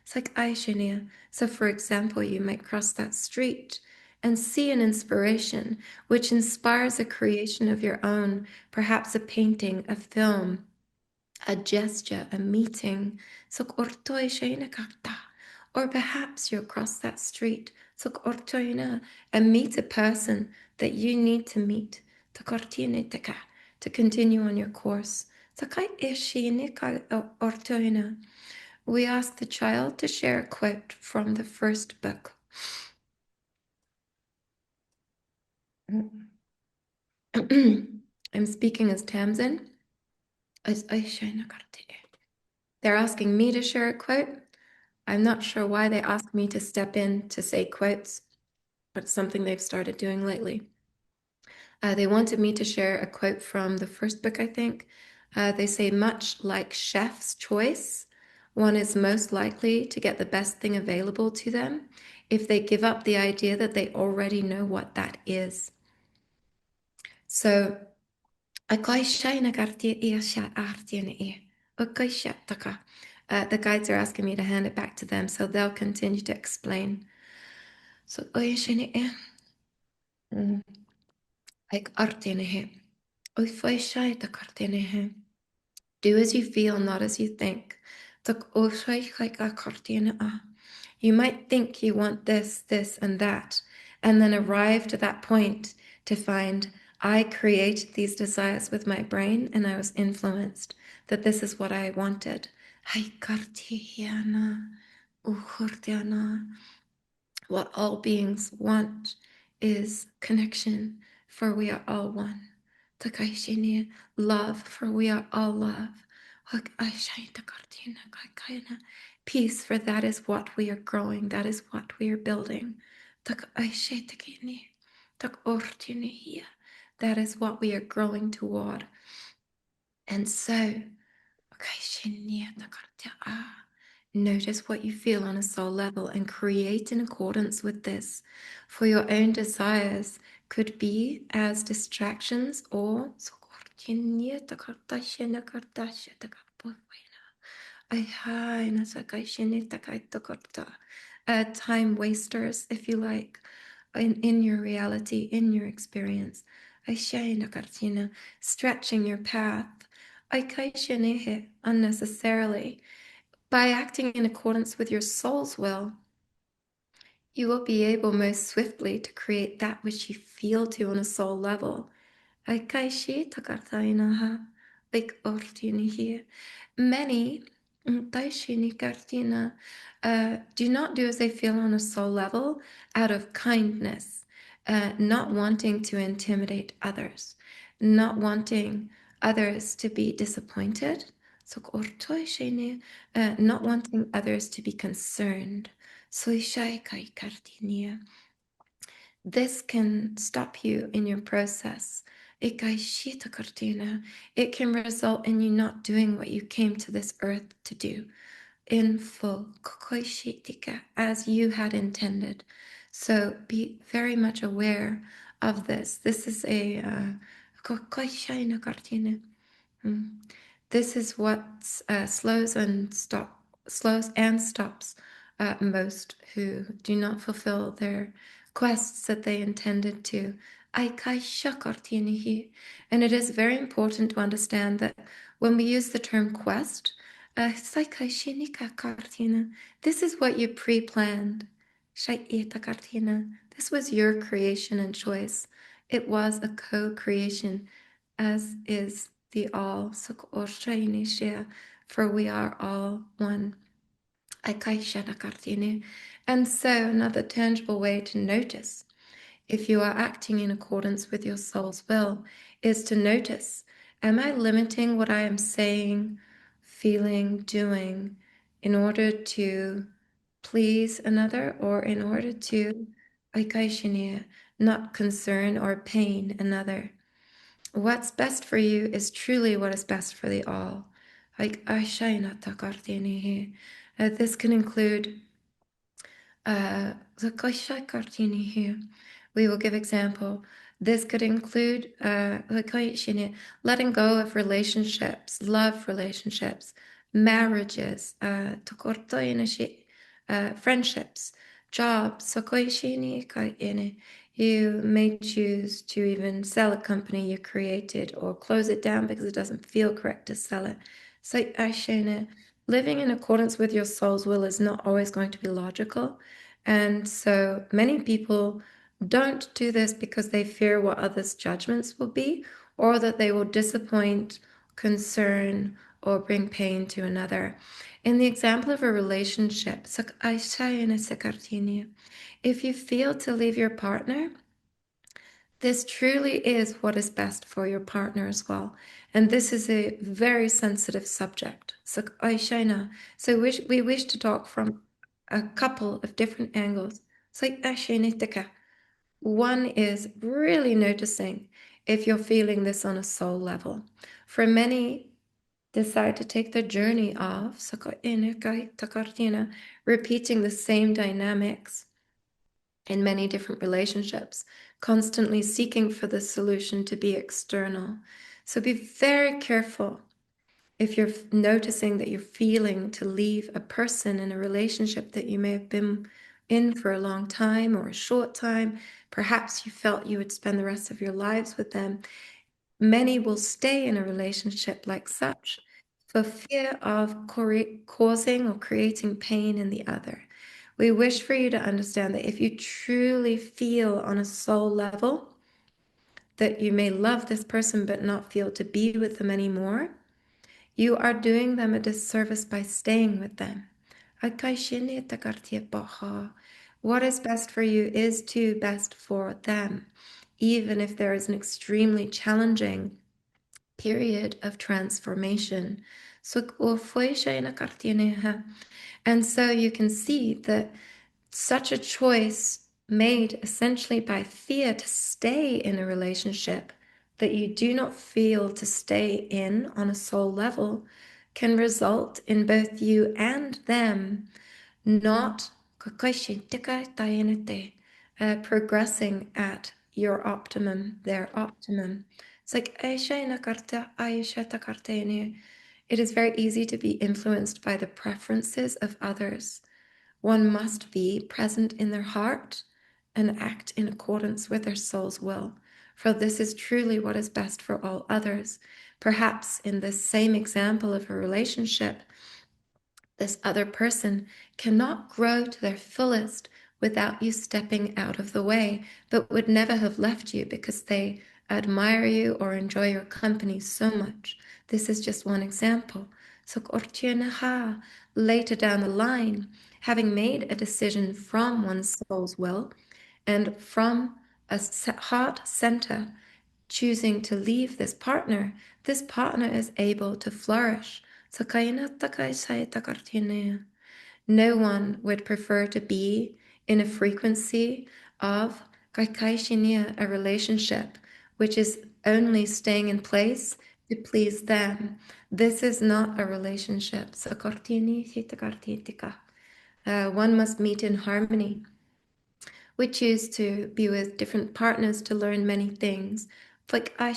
It's like Aishania. So, for example, you might cross that street and see an inspiration which inspires a creation of your own, perhaps a painting, a film, a gesture, a meeting. Or perhaps you across that street and meet a person that you need to meet to continue on your course. we ask the child to share a quote from the first book. I'm speaking as Tamsin. They're asking me to share a quote. I'm not sure why they asked me to step in to say quotes, but it's something they've started doing lately. They wanted me to share a quote from the first book, I think. They say, much like chef's choice, one is most likely to get the best thing available to them if they give up the idea that they already know what that is. So, the guides are asking me to hand it back to them, so they'll continue to explain. So, do as you feel, not as you think. You might think you want this, this, and that, and then arrive to that point to find I created these desires with my brain and I was influenced that this is what I wanted. What all beings want is connection, for we are all one. Love, for we are all love. Peace, for that is what we are growing, that is what we are building. That is what we are growing toward. And so, notice what you feel on a soul level and create in accordance with this. For your own desires could be as distractions or time wasters, if you like, in your reality, in your experience. Stretching your path unnecessarily. By acting in accordance with your soul's will, you will be able most swiftly to create that which you feel to on a soul level. Many do not do as they feel on a soul level out of kindness, not wanting to intimidate others, not wanting others to be disappointed, not wanting others to be concerned. This can stop you in your process. It can result in you not doing what you came to this earth to do in full, as you had intended. So be very much aware of this. This is a this is what slows and stops most who do not fulfill their quests that they intended to. And it is very important to understand that when we use the term quest, this is what you pre-planned. This was your creation and choice. It was a co-creation, as is the all, for we are all one. And so another tangible way to notice if you are acting in accordance with your soul's will is to notice, am I limiting what I am saying, feeling, doing in order to please another or in order to not concern or pain another? What's best for you is truly what is best for the all. This can include we will give example. This could include letting go of relationships, love relationships, marriages, friendships, jobs. You may choose to even sell a company you created or close it down because it doesn't feel correct to sell it. So, living in accordance with your soul's will is not always going to be logical. And so many people don't do this because they fear what others' judgments will be or that they will disappoint, concern, or bring pain to another. In the example of a relationship, if you feel to leave your partner, this truly is what is best for your partner as well. And this is a very sensitive subject. So we wish to talk from a couple of different angles. So one is really noticing if you're feeling this on a soul level. For many, decide to take the journey of repeating the same dynamics in many different relationships, constantly seeking for the solution to be external. So be very careful if you're noticing that you're feeling to leave a person in a relationship that you may have been in for a long time or a short time. Perhaps you felt you would spend the rest of your lives with them. Many will stay in a relationship like such for fear of causing or creating pain in the other. We wish for you to understand that if you truly feel on a soul level that you may love this person but not feel to be with them anymore, you are doing them a disservice by staying with them. What is best for you is to best for them, even if there is an extremely challenging period of transformation. And so you can see that such a choice made essentially by fear to stay in a relationship that you do not feel to stay in on a soul level can result in both you and them not progressing at your optimum, their optimum. It's like it is very easy to be influenced by the preferences of others. One must be present in their heart and act in accordance with their soul's will, for this is truly what is best for all others. Perhaps in this same example of a relationship, this other person cannot grow to their fullest without you stepping out of the way, but would never have left you because they admire you or enjoy your company so much. This is just one example. So later down the line, having made a decision from one's soul's will and from a heart center, choosing to leave this partner is able to flourish. No one would prefer to be in a frequency of a relationship which is only staying in place to please them. This is not a relationship. One must meet in harmony. We choose to be with different partners to learn many things. Like I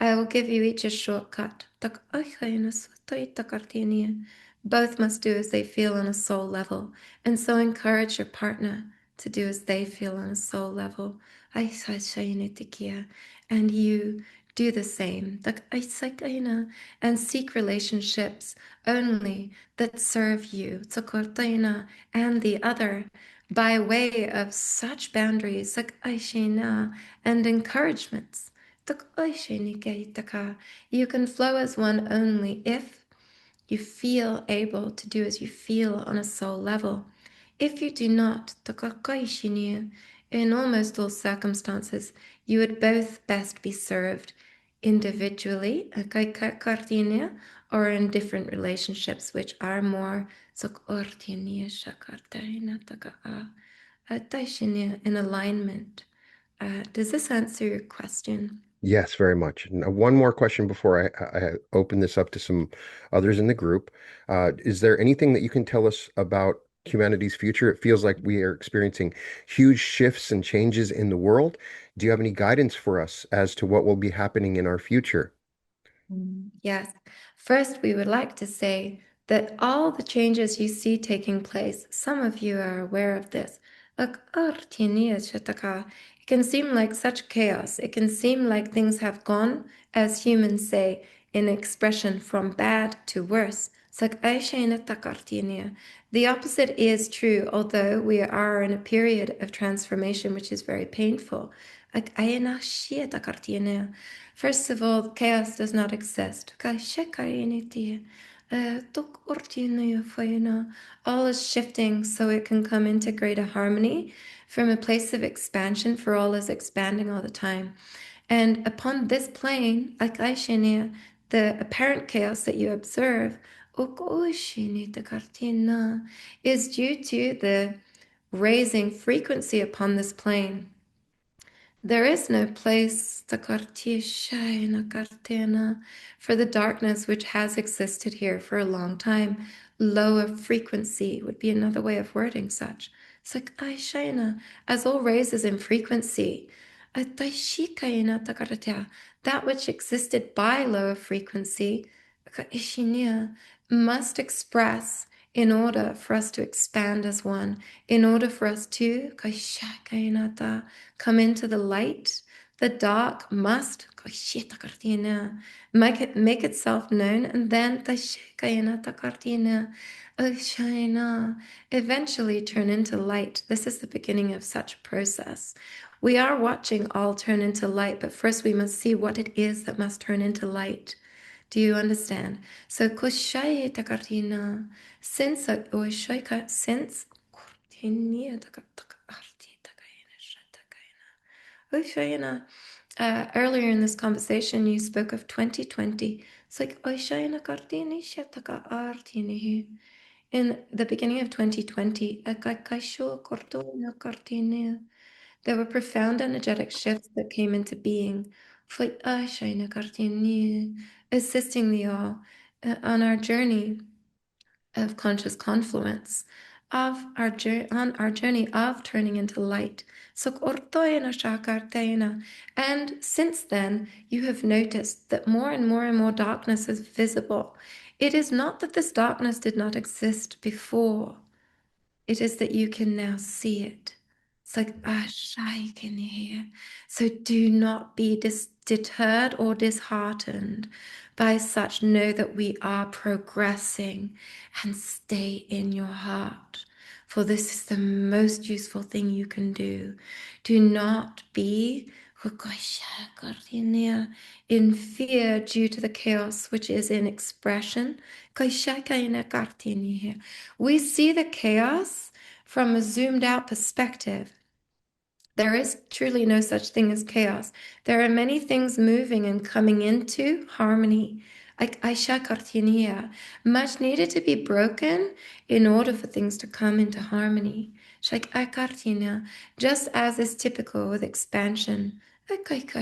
will give you each a shortcut. Both must do as they feel on a soul level, and so encourage your partner to do as they feel on a soul level. And you do the same. And seek relationships only that serve you and the other by way of such boundaries and encouragements. You can flow as one only if you feel able to do as you feel on a soul level. If you do not, in almost all circumstances, you would both best be served individually, or in different relationships, which are more in alignment. Does this answer your question? Yes, very much. Now, one more question before I open this up to some others in the group. Is there anything that you can tell us about humanity's future? It feels like we are experiencing huge shifts and changes in the world. Do you have any guidance for us as to what will be happening in our future? Yes. First, we would like to say that all the changes you see taking place, some of you are aware of this. It can seem like such chaos. It can seem like things have gone, as humans say, in expression from bad to worse. The opposite is true, although we are in a period of transformation which is very painful. First of all, chaos does not exist. All is shifting so it can come into greater harmony from a place of expansion, for all is expanding all the time. And upon this plane, the apparent chaos that you observe is due to the raising frequency upon this plane. There is no place for the darkness which has existed here for a long time. Lower frequency would be another way of wording such. It's like as all raises in frequency. That which existed by lower frequency must express in order for us to expand as one, in order for us to come into the light. The dark must make itself known, and then eventually turn into light. This is the beginning of such a process. We are watching all turn into light, but first we must see what it is that must turn into light. Do you understand? So koshai takartina, since earlier in this conversation, you spoke of 2020. It's like in the beginning of 2020, there were profound energetic shifts that came into being, assisting the all on our journey of conscious confluence, on our journey of turning into light. And since then, you have noticed that more and more and more darkness is visible. It is not that this darkness did not exist before. It is that you can now see it. It's like, I can hear. So do not be deterred or disheartened by such. Know that we are progressing and stay in your heart. For this is the most useful thing you can do. Do not be in fear due to the chaos which is in expression. We see the chaos from a zoomed out perspective. There is truly no such thing as chaos. There are many things moving and coming into harmony. Like Aisha Kartinia, much needed to be broken in order for things to come into harmony. Shak Akartina, just as is typical with expansion. Think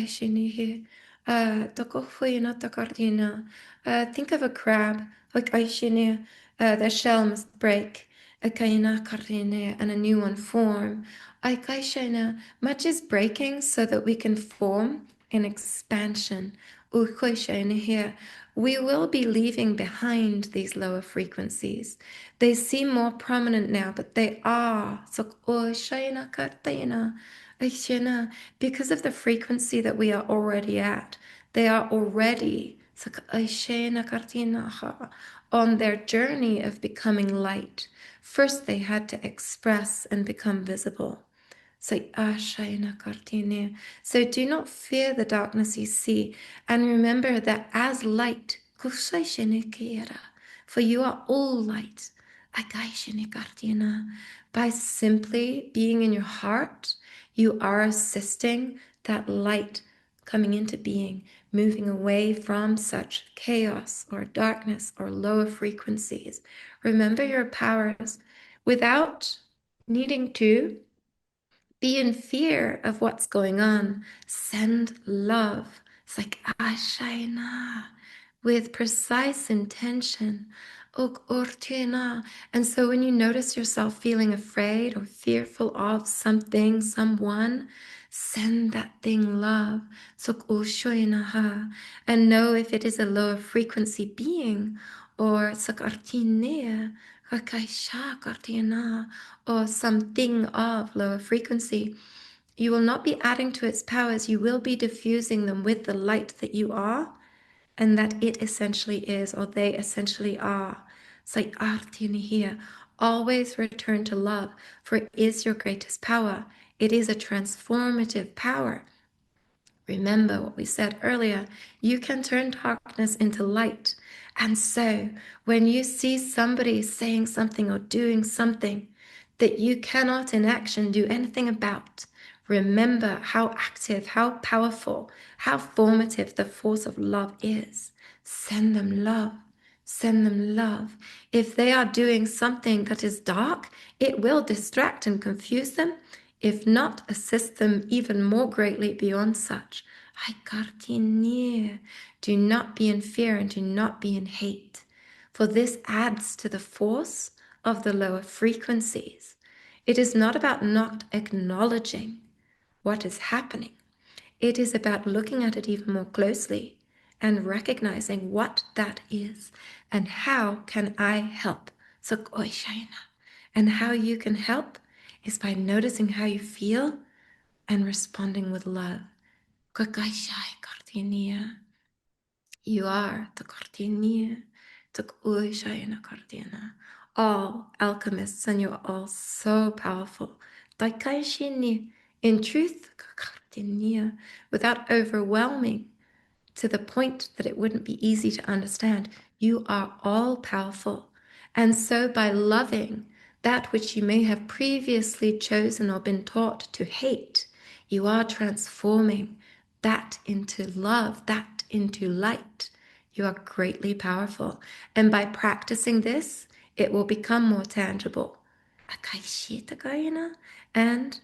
of a crab, like Aishinia, their shell must break. And a new one form. Much is breaking so that we can form an expansion. Here, we will be leaving behind these lower frequencies. They seem more prominent now, but they are. Because of the frequency that we are already at, they are already on their journey of becoming light. First, they had to express and become visible. So do not fear the darkness you see, and remember that as light, for you are all light. By simply being in your heart, you are assisting that light coming into being, moving away from such chaos or darkness or lower frequencies. Remember your powers without needing to be in fear of what's going on. Send love. It's like Ashaina with precise intention. And so when you notice yourself feeling afraid or fearful of something, someone, send that thing love. And know if it is a lower frequency being or or something of lower frequency. You will not be adding to its powers. You will be diffusing them with the light that you are and that it essentially is, or they essentially are. It's like here. Always return to love, for it is your greatest power. It is a transformative power. Remember what we said earlier, you can turn darkness into light. And so when you see somebody saying something or doing something that you cannot in action do anything about, remember how active, how powerful, how formative the force of love is. Send them love. Send them love. If they are doing something that is dark, it will distract and confuse them. If not, assist them even more greatly beyond such. I near. Do not be in fear and do not be in hate, for this adds to the force of the lower frequencies. It is not about not acknowledging what is happening. It is about looking at it even more closely and recognizing what that is and how can I help. So, and how you can help is by noticing how you feel and responding with love. You are the Cardinia, the Uishayana Cardiana. All alchemists, and you're all so powerful. Daikaishini, in truth, Cardinia, without overwhelming to the point that it wouldn't be easy to understand. You are all powerful. And so, by loving that which you may have previously chosen or been taught to hate, you are transforming that into love, that into light. You are greatly powerful. And by practicing this, it will become more tangible. And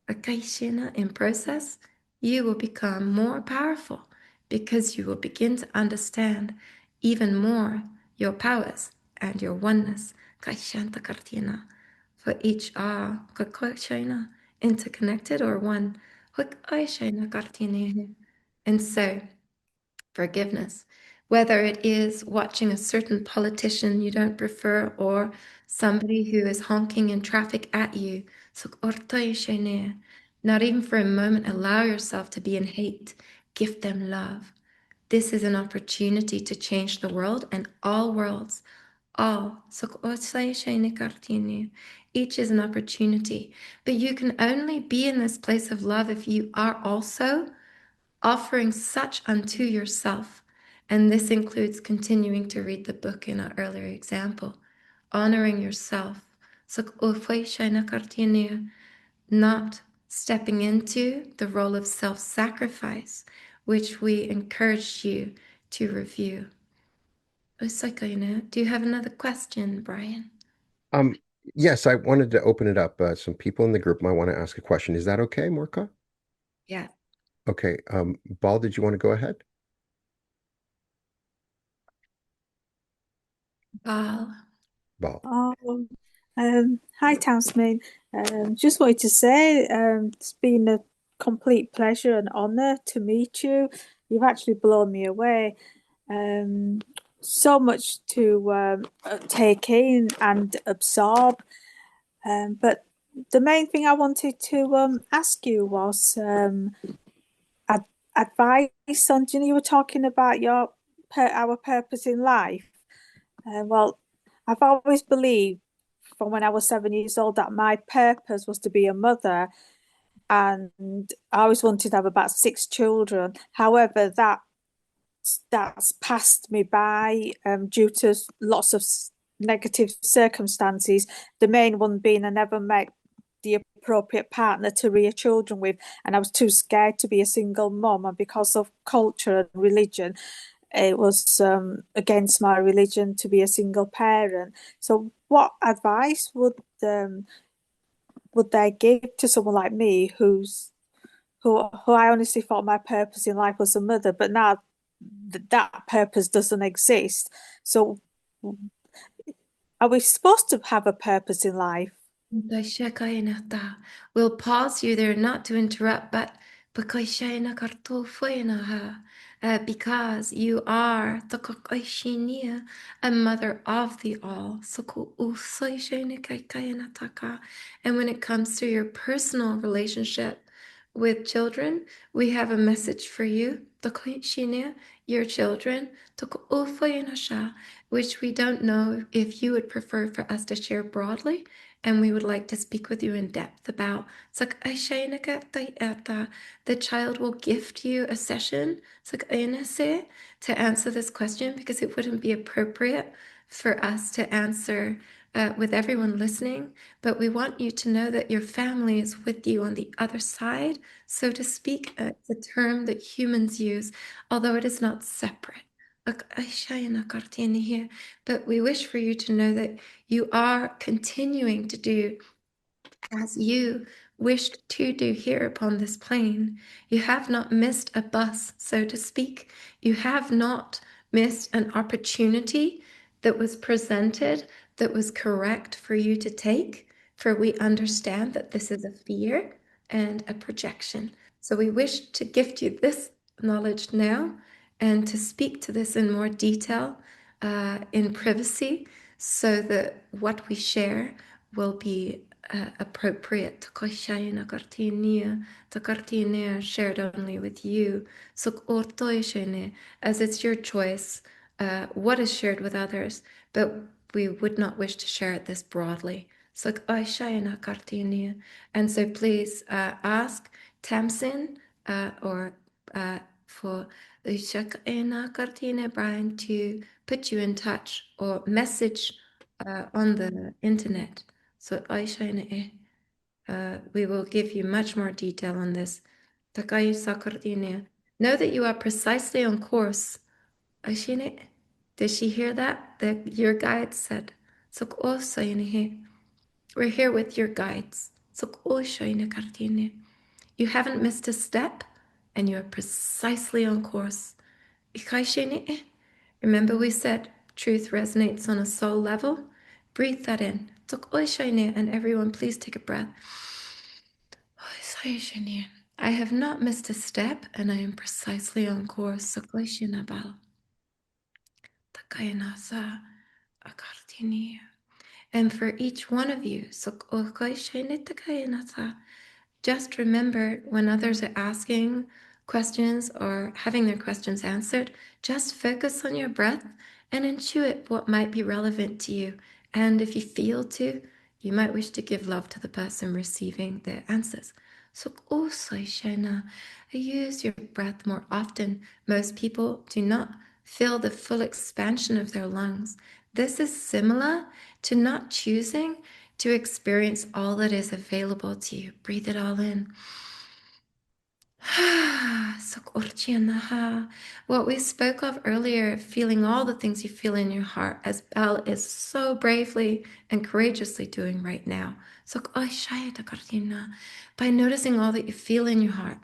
in process, you will become more powerful because you will begin to understand even more your powers and your oneness. For each are interconnected or one. And so, forgiveness, whether it is watching a certain politician you don't prefer or somebody who is honking in traffic at you. So, not even for a moment allow yourself to be in hate. Give them love. This is an opportunity to change the world and all worlds. All. Each is an opportunity. But you can only be in this place of love if you are also offering such unto yourself. And this includes continuing to read the book in our earlier example, honoring yourself. Not stepping into the role of self-sacrifice, which we encourage you to review. Do you have another question, Brian? Um, yes, I wanted to open it up. Some people in the group might want to ask a question. Is that okay, Morka? Yeah. Okay. Ball, did you want to go ahead? Val. Ball. Oh, hi, Tamsin. Just wanted to say it's been a complete pleasure and honor to meet you. You've actually blown me away. Um, so much to take in and absorb. But the main thing I wanted to ask you was ad advice on, you were talking about our purpose in life. Well, I've always believed from when I was 7 years old that my purpose was to be a mother, and I always wanted to have about 6 children. However, that's passed me by due to lots of negative circumstances. The main one being I never met the appropriate partner to rear children with, and I was too scared to be a single mom. And because of culture and religion, it was against my religion to be a single parent. So, what advice would they give to someone like me who I honestly thought my purpose in life was a mother, but now that purpose doesn't exist. So are we supposed to have a purpose in life? We'll pause you there not to interrupt, but because you are a mother of the all. And when it comes to your personal relationship with children, we have a message for you. your children, which we don't know if you would prefer for us to share broadly, and we would like to speak with you in depth about. The child will gift you a session to answer this question because it wouldn't be appropriate for us to answer with everyone listening, but we want you to know that your family is with you on the other side, so to speak. It's a term that humans use, although it is not separate. But we wish for you to know that you are continuing to do as you wished to do here upon this plane. You have not missed a bus, so to speak. You have not missed an opportunity that was presented that was correct for you to take, for we understand that this is a fear and a projection. So we wish to gift you this knowledge now and to speak to this in more detail in privacy so that what we share will be appropriate shared only with you. So as it's your choice what is shared with others, but we would not wish to share it this broadly. So and so please ask Tamsin or for Brian to put you in touch or message on the internet. So we will give you much more detail on this. Know that you are precisely on course. Did she hear that? That your guide said. We're here with your guides. You haven't missed a step, and you're precisely on course. Remember we said truth resonates on a soul level? Breathe that in. And everyone, please take a breath. I have not missed a step, and I am precisely on course. And for each one of you, just remember when others are asking questions or having their questions answered, just focus on your breath and intuit what might be relevant to you. And if you feel to, you might wish to give love to the person receiving the answers. So also, Shana, use your breath more often. Most people do not feel the full expansion of their lungs. This is similar to not choosing to experience all that is available to you. Breathe it all in. What we spoke of earlier, feeling all the things you feel in your heart, as Belle is so bravely and courageously doing right now. By noticing all that you feel in your heart,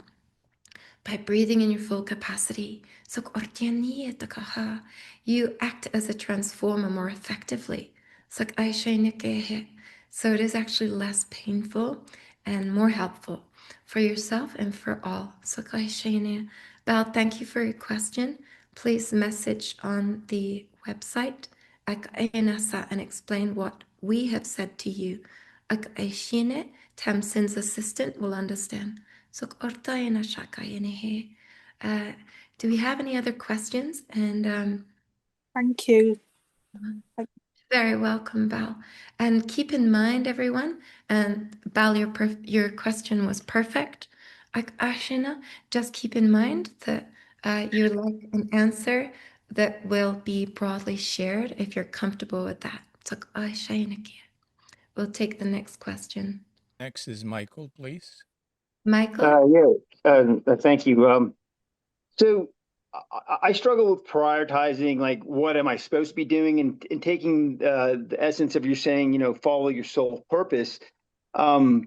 by breathing in your full capacity, you act as a transformer more effectively. So it is actually less painful and more helpful for yourself and for all. Belle, thank you for your question. Please message on the website and explain what we have said to you. Tamsin's assistant will understand. Do we have any other questions? And Thank you. very welcome, Bal. And keep in mind, everyone, and Bal, your question was perfect. Ashina, just keep in mind that you'd like an answer that will be broadly shared if you're comfortable with that. So, we'll take the next question. Next is Michael, please. Michael? Thank you. So I struggle with prioritizing, like, what am I supposed to be doing, and taking the essence of you saying, follow your soul purpose. I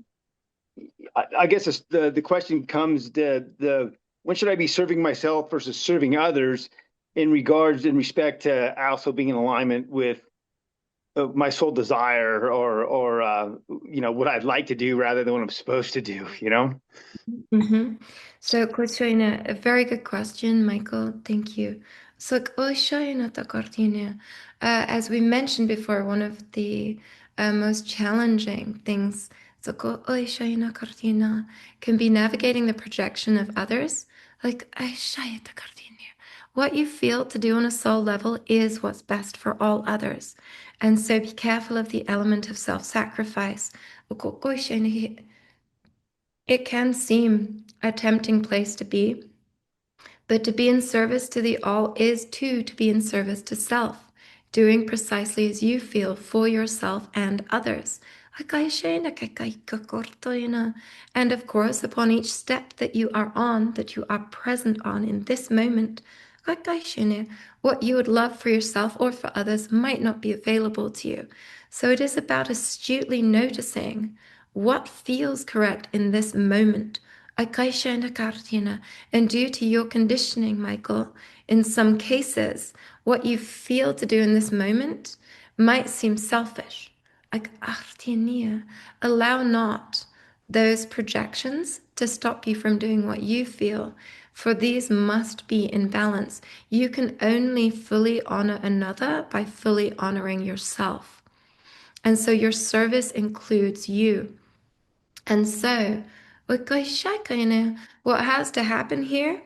guess the question comes the when should I be serving myself versus serving others in respect to also being in alignment with my soul desire or what I'd like to do rather than what I'm supposed to do. Mm-hmm. So, Koshina, a very good question, Michael. Thank you. So, Koshina Takartina, as we mentioned before, one of the most challenging things so Koshina Kartina can be navigating the projection of others. Like, what you feel to do on a soul level is what's best for all others. And so be careful of the element of self-sacrifice. It can seem a tempting place to be, but to be in service to the all is too to be in service to self, doing precisely as you feel for yourself and others. And of course, upon each step that you are present on in this moment, what you would love for yourself or for others might not be available to you. So it is about astutely noticing what feels correct in this moment. And due to your conditioning, Michael, in some cases, what you feel to do in this moment might seem selfish. Allow not those projections to stop you from doing what you feel, for these must be in balance. You can only fully honor another by fully honoring yourself. And so your service includes you. And so, what has to happen here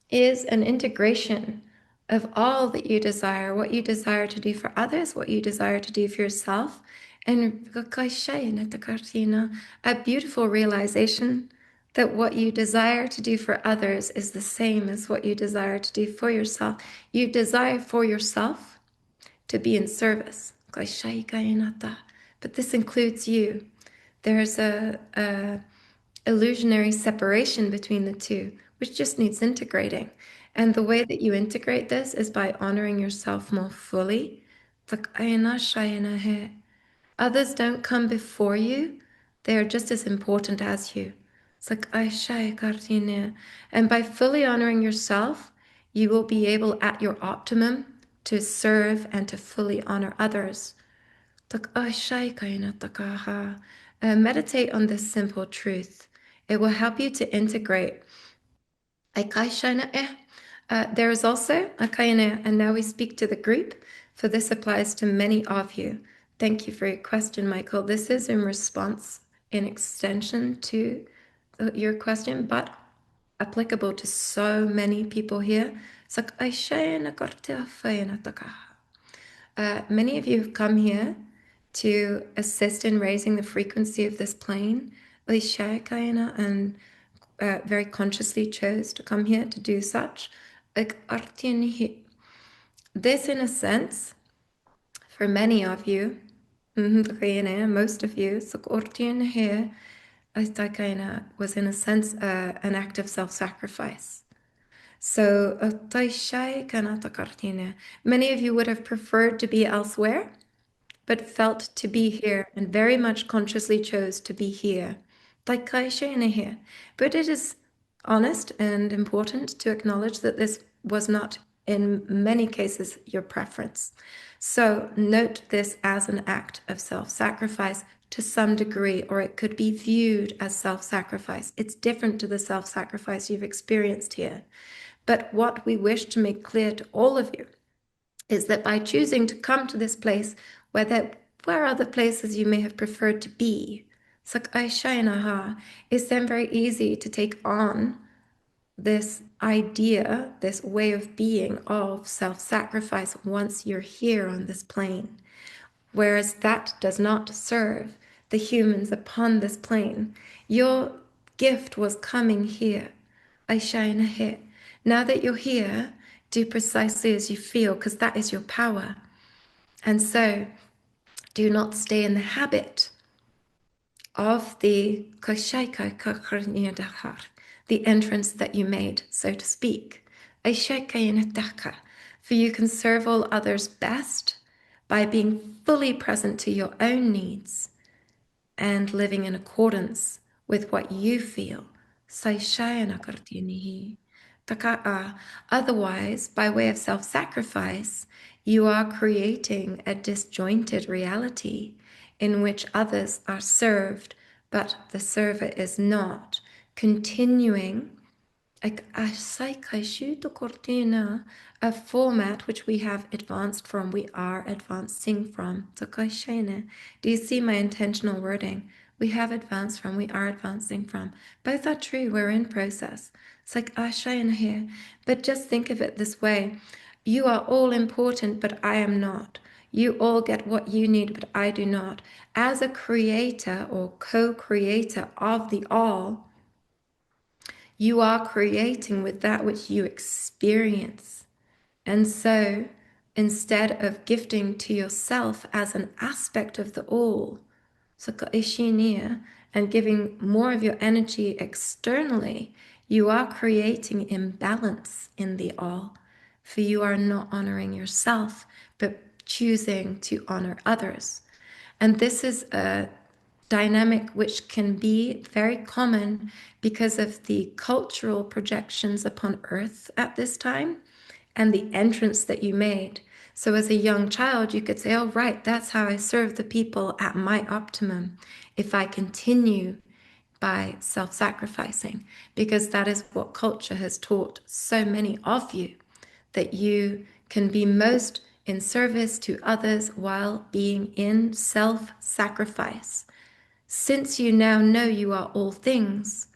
is an integration of all that you desire, what you desire to do for others, what you desire to do for yourself, and a beautiful realization that what you desire to do for others is the same as what you desire to do for yourself. You desire for yourself to be in service, but this includes you. There's a illusionary separation between the two, which just needs integrating. And the way that you integrate this is by honoring yourself more fully. Others don't come before you, they are just as important as you. And by fully honoring yourself, you will be able at your optimum to serve and to fully honor others. Meditate on this simple truth. It will help you to integrate. There is also and now we speak to the group, for this applies to many of you. Thank you for your question, Michael. This is in response, in extension to your question, but applicable to so many people here. Many of you have come here to assist in raising the frequency of this plane, and very consciously chose to come here to do such. This, in a sense, for many of you, most of you, here, was in a sense an act of self-sacrifice. So many of you would have preferred to be elsewhere, but felt to be here and very much consciously chose to be here. But it is honest and important to acknowledge that this was not, in many cases, your preference. So note this as an act of self-sacrifice to some degree, or it could be viewed as self-sacrifice. It's different to the self-sacrifice you've experienced here. But what we wish to make clear to all of you is that by choosing to come to this place where there were other places you may have preferred to be, it's then very easy to take on this idea, this way of being of self-sacrifice once you're here on this plane. Whereas that does not serve the humans upon this plane. Your gift was coming here. Now that you're here, do precisely as you feel, because that is your power. And so do not stay in the habit of the entrance that you made, so to speak. For you can serve all others best by being fully present to your own needs and living in accordance with what you feel. Otherwise, by way of self-sacrifice, you are creating a disjointed reality in which others are served, but the server is not, continuing a format which we have advanced from, we are advancing from. Do you see my intentional wording? We have advanced from, we are advancing from. Both are true, we're in process. It's like Ashayana here. But just think of it this way. You are all important, but I am not. You all get what you need, but I do not. As a creator or co-creator of the all, you are creating with that which you experience. And so instead of gifting to yourself as an aspect of the all, and giving more of your energy externally, you are creating imbalance in the all. For you are not honoring yourself, but choosing to honor others. And this is a dynamic which can be very common because of the cultural projections upon earth at this time and the entrance that you made. So as a young child, you could say, oh, right, that's how I serve the people at my optimum if I continue by self-sacrificing, because that is what culture has taught so many of you, that you can be most in service to others while being in self-sacrifice. Since you now know you are all things,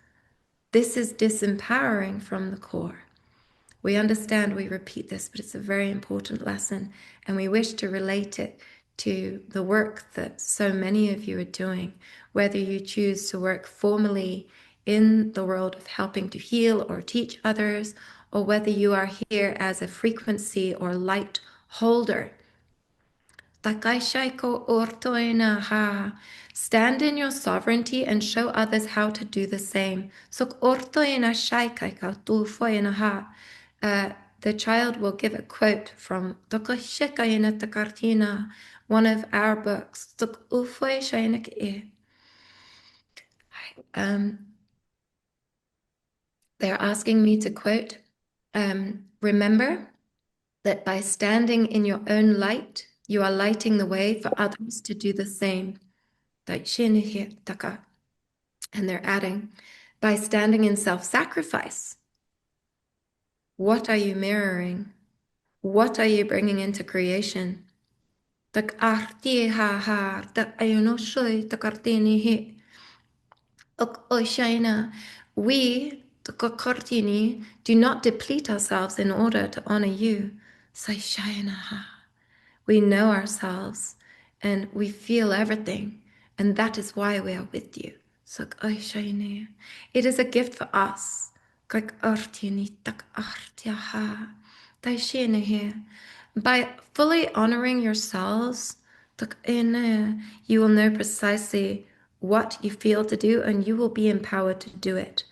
this is disempowering from the core. We understand, we repeat this, but it's a very important lesson, and we wish to relate it to the work that so many of you are doing, whether you choose to work formally in the world of helping to heal or teach others, or whether you are here as a frequency or light holder. Stand in your sovereignty and show others how to do the same. The child will give a quote from one of our books. They're asking me to quote, remember that by standing in your own light, you are lighting the way for others to do the same. And they're adding, by standing in self-sacrifice, what are you mirroring? What are you bringing into creation? We, do not deplete ourselves in order to honor you. We know ourselves and we feel everything, and that is why we are with you. It is a gift for us. By fully honoring yourselves, you will know precisely what you feel to do, and you will be empowered to do it.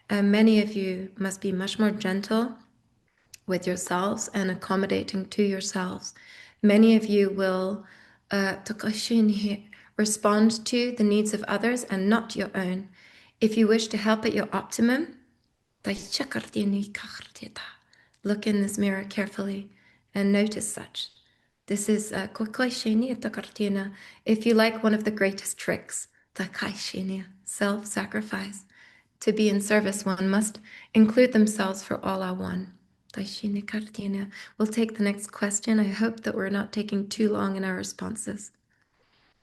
Many of you must be much more gentle with yourselves and accommodating to yourselves. Many of you will respond to the needs of others and not your own. If you wish to help at your optimum, look in this mirror carefully and notice such. This is if you like one of the greatest tricks, self-sacrifice. To be in service, one must include themselves for all are one. We'll take the next question. I hope that we're not taking too long in our responses.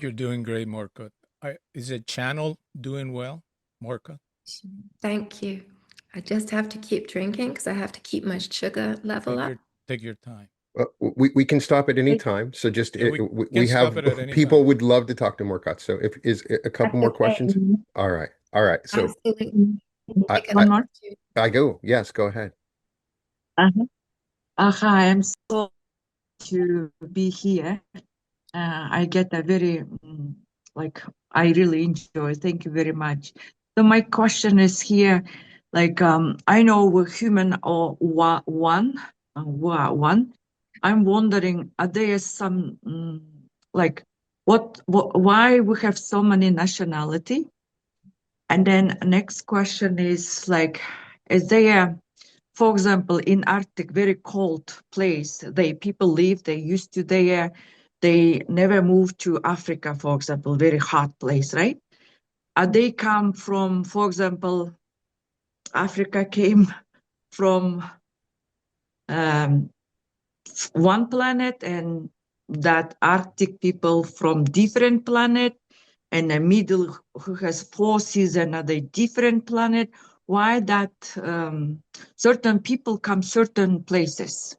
You're doing great, Morcott. Is the channel doing well, Morcott? Thank you. I just have to keep drinking because I have to keep my sugar level up. Take your time. We can stop at any time. So just Yeah, we have people would love to talk to Morcott. So if is a couple more questions. All right. So absolutely. I go. Yes, go ahead. Hi, I'm so to be here. I get a very I really enjoy. Thank you very much. So my question is here, I know we're human or one. I'm wondering, are there some why we have so many nationality? And then next question is is there, for example, in Arctic, very cold place, people live, they used to there, they never moved to Africa, for example, very hot place, right? They come from, for example, Africa came from one planet, and that Arctic people from different planet, and the middle who has 4 seasons, are they different planet? Why that certain people come certain places?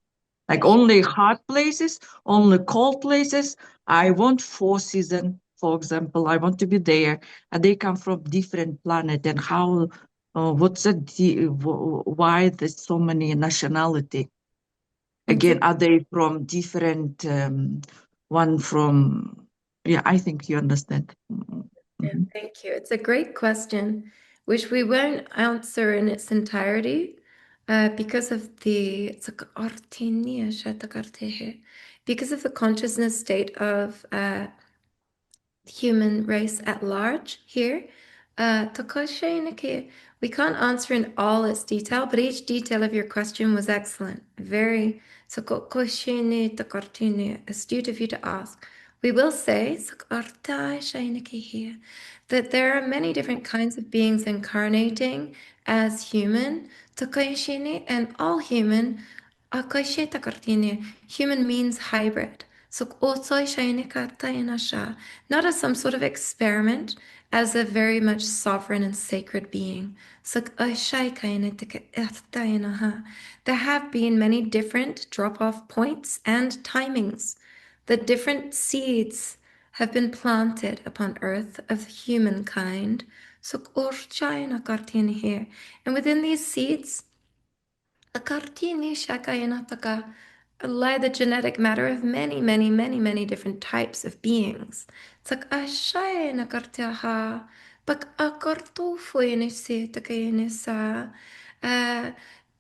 Like only hot places, only cold places. I want 4 seasons, for example. I want to be there, and they come from different planet. And how? What's the why there's so many nationality? Again, are they from different? One from yeah. I think you understand. Yeah, thank you. It's a great question, which we won't answer in its entirety, because of the consciousness state of human race at large here. We can't answer in all its detail, but each detail of your question was excellent. Very astute of you to ask. We will say that there are many different kinds of beings incarnating as human, and all human. Human means hybrid. So not as some sort of experiment, as a very much sovereign and sacred being. There have been many different drop-off points and timings. The different seeds have been planted upon earth of humankind. Here. And within these seeds, lie the genetic matter of many, many, many, many different types of beings. Uh,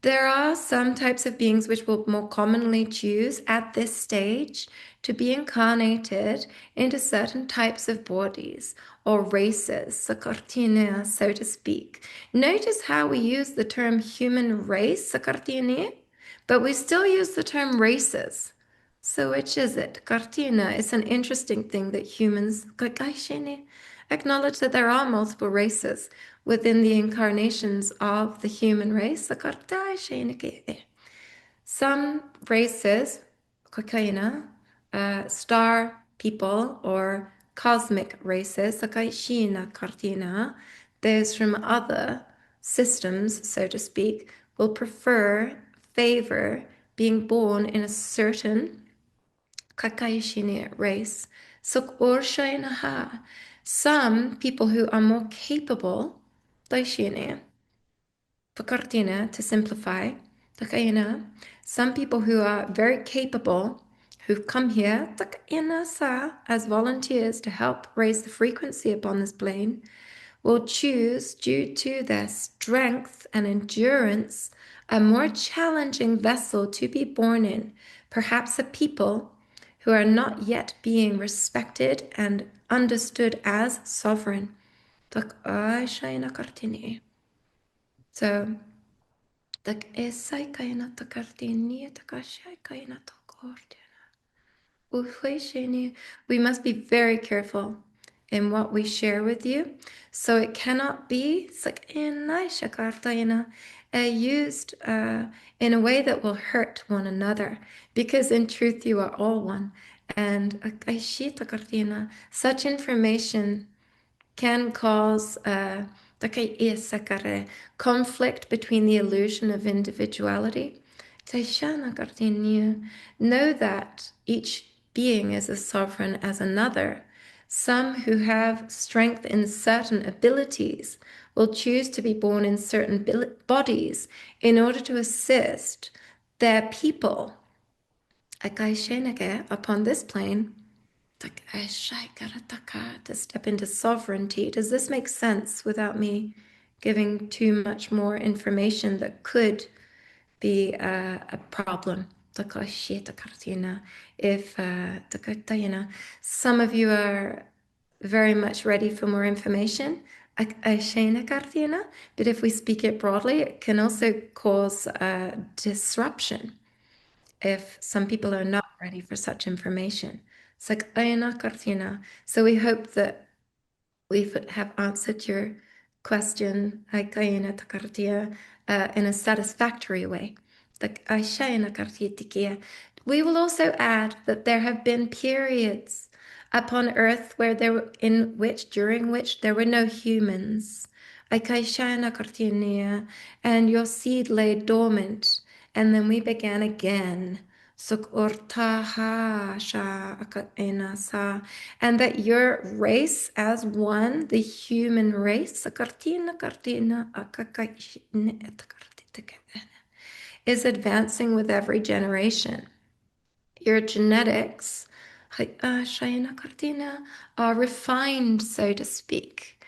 there are some types of beings which will more commonly choose at this stage to be incarnated into certain types of bodies or races, so to speak. Notice how we use the term human race, but we still use the term races. So which is it? Kartina, it's an interesting thing that humans acknowledge that there are multiple races within the incarnations of the human race. Some races, star people or cosmic races, those from other systems, so to speak, will favor being born in a certain race. Some people who are more capable, to simplify, some people who are very capable, who come here as volunteers to help raise the frequency upon this plane, will choose, due to their strength and endurance, a more challenging vessel to be born in, perhaps a people who are not yet being respected and understood as sovereign. So, we must be very careful in what we share with you. So it cannot be used in a way that will hurt one another, because in truth you are all one. And such information can cause conflict between the illusion of individuality. Know that each being is as sovereign as another. Some who have strength in certain abilities will choose to be born in certain bodies in order to assist their people upon this plane to step into sovereignty. Does this make sense without me giving too much more information that could be a problem? If some of you are very much ready for more information, but if we speak it broadly, it can also cause disruption if some people are not ready for such information. So we hope that we have answered your question in a satisfactory way. We will also add that there have been periods upon earth during which there were no humans. And your seed lay dormant, and then we began again. And that your race as one, the human race, is advancing with every generation. Your genetics are refined, so to speak,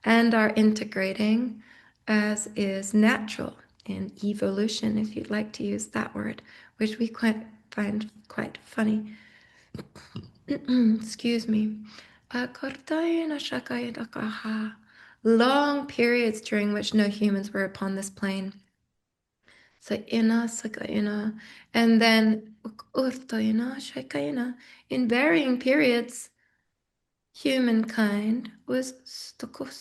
and are integrating as is natural in evolution, if you'd like to use that word, which we find quite funny. Excuse me. Long periods during which no humans were upon this plane. And then in varying periods, humankind was spored,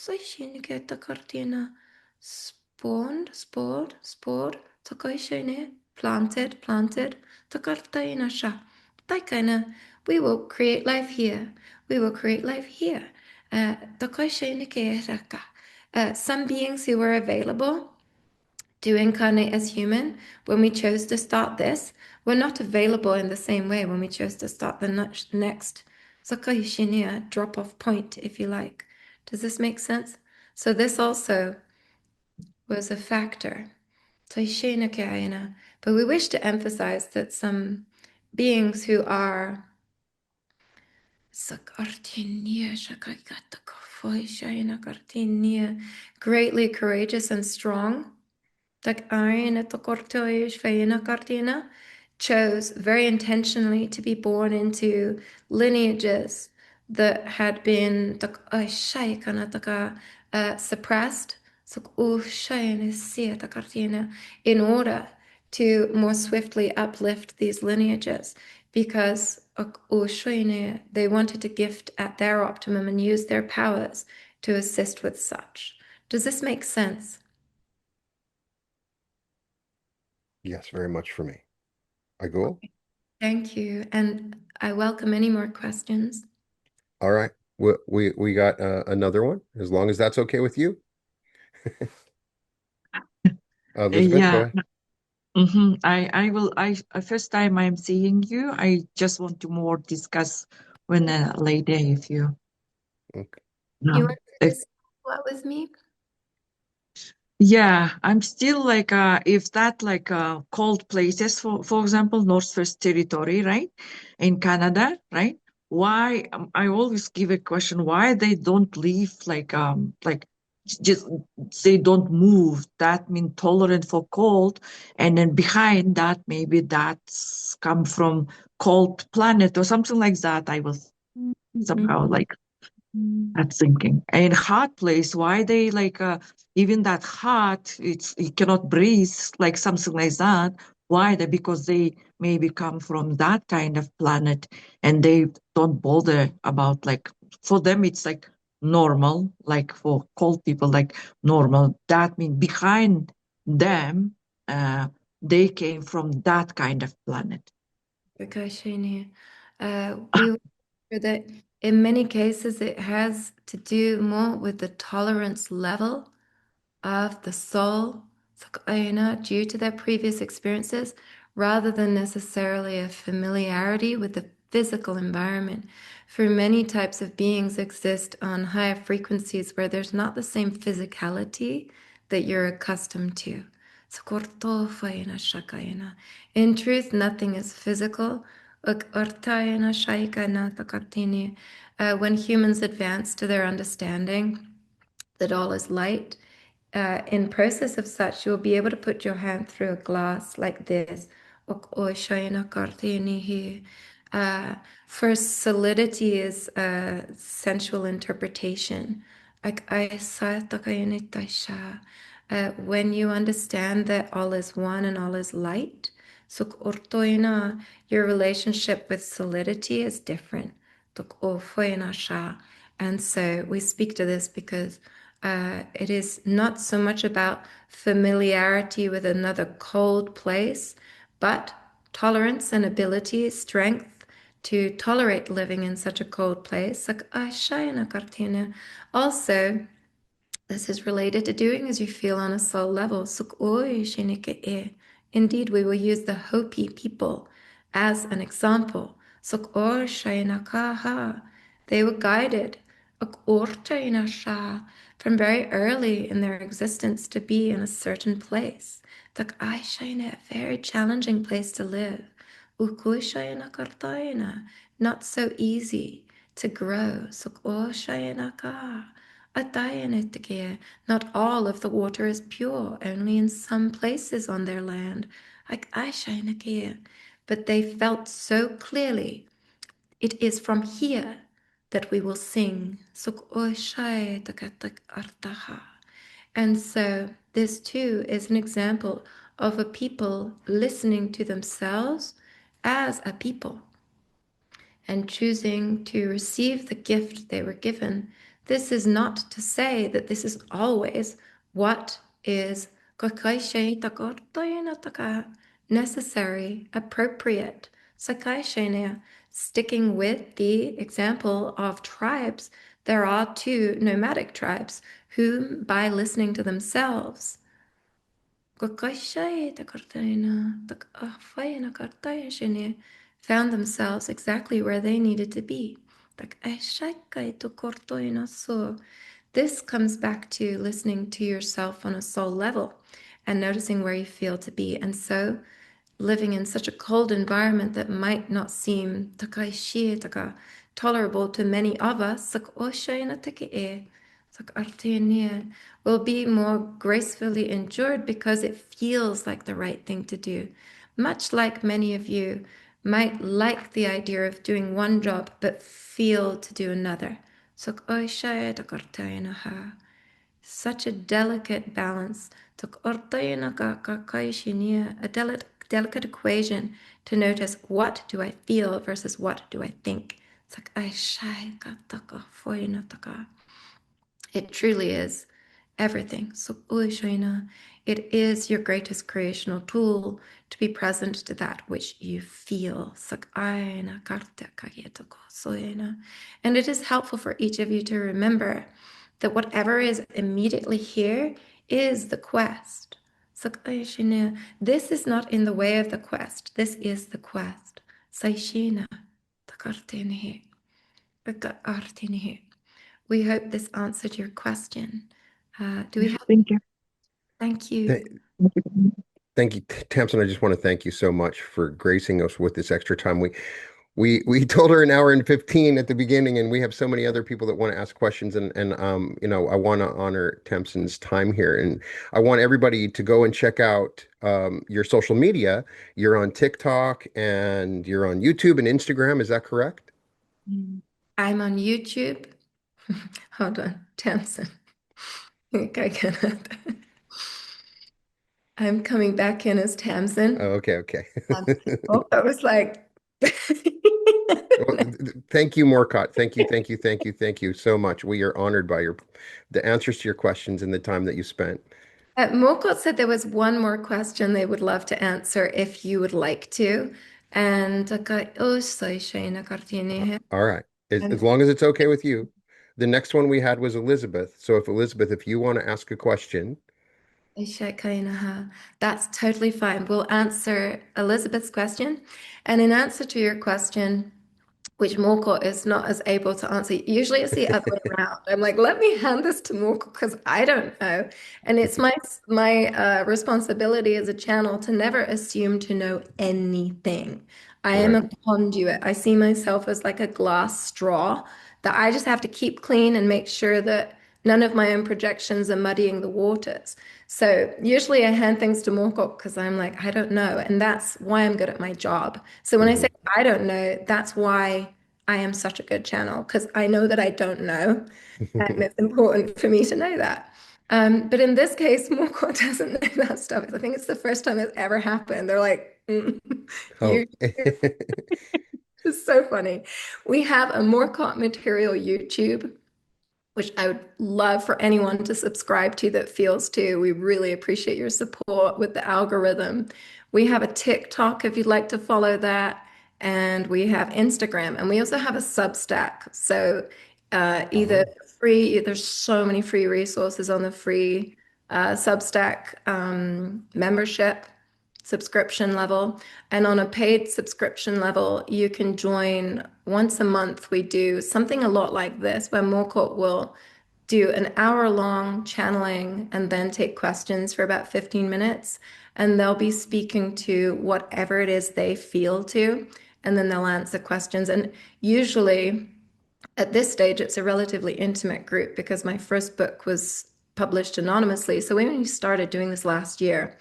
planted, we will create life here. We will create life here. Some beings who were available to incarnate as human, when we chose to start this, were not available in the same way when we chose to start the next drop-off point, if you like. Does this make sense? So this also was a factor. But we wish to emphasize that some beings who are greatly courageous and strong, chose very intentionally to be born into lineages that had been suppressed in order to more swiftly uplift these lineages, because they wanted to gift at their optimum and use their powers to assist with such. Does this make sense? Yes, very much for me. I go. Thank you, and I welcome any more questions. All right. We got another one, as long as that's okay with you. Elizabeth, go Yeah. ahead. I will. First time I'm seeing you. I just want to more discuss when later if you. Okay. You want to If, discuss what with me? yeah, I'm still like if that like cold places, for example, Northwest Territory, right, in Canada, right? Why I always give a question why they don't leave like just they don't move. That mean tolerant for cold, and then behind that maybe that's come from cold planet or something like that. I was somehow like that thinking. And hot place, why they like even that hot, it's you cannot breathe, like something like that. Why? That because they maybe come from that kind of planet and they don't bother about like for them it's like normal, like for cold people, like normal. That means behind them, they came from that kind of planet. Because we will hear that in many cases it has to do more with the tolerance level of the soul, due to their previous experiences, rather than necessarily a familiarity with the physical environment. For many types of beings exist on higher frequencies where there's not the same physicality that you're accustomed to. In truth, nothing is physical. When humans advance to their understanding that all is light, in process of such, you'll be able to put your hand through a glass like this. First, solidity is sensual interpretation. When you understand that all is one and all is light, your relationship with solidity is different. And so we speak to this because it is not so much about familiarity with another cold place, but tolerance and ability, strength to tolerate living in such a cold place. Also, this is related to doing as you feel on a soul level. Indeed, we will use the Hopi people as an example. They were guided from very early in their existence to be in a certain place. A very challenging place to live. Not so easy to grow. Not all of the water is pure, only in some places on their land. But they felt so clearly, it is from here that we will sing. And so this too is an example of a people listening to themselves as a people and choosing to receive the gift they were given. This is not to say that this is always what is necessary, appropriate. Sticking with the example of tribes, there are two nomadic tribes who, by listening to themselves, found themselves exactly where they needed to be. This comes back to listening to yourself on a soul level and noticing where you feel to be. And so living in such a cold environment that might not seem tolerable to many of us will be more gracefully endured because it feels like the right thing to do. Much like many of you might like the idea of doing one job but feel to do another. Such a delicate balance. A delicate equation to notice, what do I feel versus what do I think. It truly is everything. It is your greatest creational tool to be present to that which you feel. And it is helpful for each of you to remember that whatever is immediately here is the quest. This is not in the way of the quest. This is the quest. We hope this answered your question. Do we have? Thank you. Thank you. Thank you, Tamsin. I just want to thank you so much for gracing us with this extra time. We told her an hour and 15 at the beginning, and we have so many other people that want to ask questions, and I want to honor Tamsin's time here, and I want everybody to go and check out your social media. You're on TikTok and you're on YouTube and Instagram. Is that correct? I'm on YouTube. Hold on, Tamsin. I'm coming back in as Tamsin. Oh, okay. I was like, Well, thank you, Morcott. Thank you so much. We are honored by the answers to your questions and the time that you spent. Morcott said there was one more question they would love to answer if you would like to. And All right. As long as it's okay with you. The next one we had was Elizabeth. So if you want to ask a question. That's totally fine. We'll answer Elizabeth's question. And in answer to your question, which Morcott is not as able to answer. Usually it's the other way around. I'm like, let me hand this to Morcott because I don't know. And it's my responsibility as a channel to never assume to know anything. I am a conduit. I see myself as like a glass straw that I just have to keep clean and make sure that none of my own projections are muddying the waters. So usually I hand things to Morcott because I'm like, I don't know. And that's why I'm good at my job. So when I say I don't know, that's why I am such a good channel, because I know that I don't know. And it's important for me to know that. But in this case, Morcott doesn't know that stuff. I think it's the first time it's ever happened. They're like, Oh. It's so funny. We have a Morcott Material YouTube, which I would love for anyone to subscribe to that feels to. We really appreciate your support with the algorithm. We have a TikTok if you'd like to follow that. And we have Instagram. And we also have a Substack. So either Oh, free, there's so many free resources on the free Substack membership subscription level. And on a paid subscription level, you can join once a month. We do something a lot like this, where Morcott will do an hour-long channeling and then take questions for about 15 minutes. And they'll be speaking to whatever it is they feel to, and then they'll answer questions. And usually, at this stage, it's a relatively intimate group because my first book was published anonymously. So when we started doing this last year,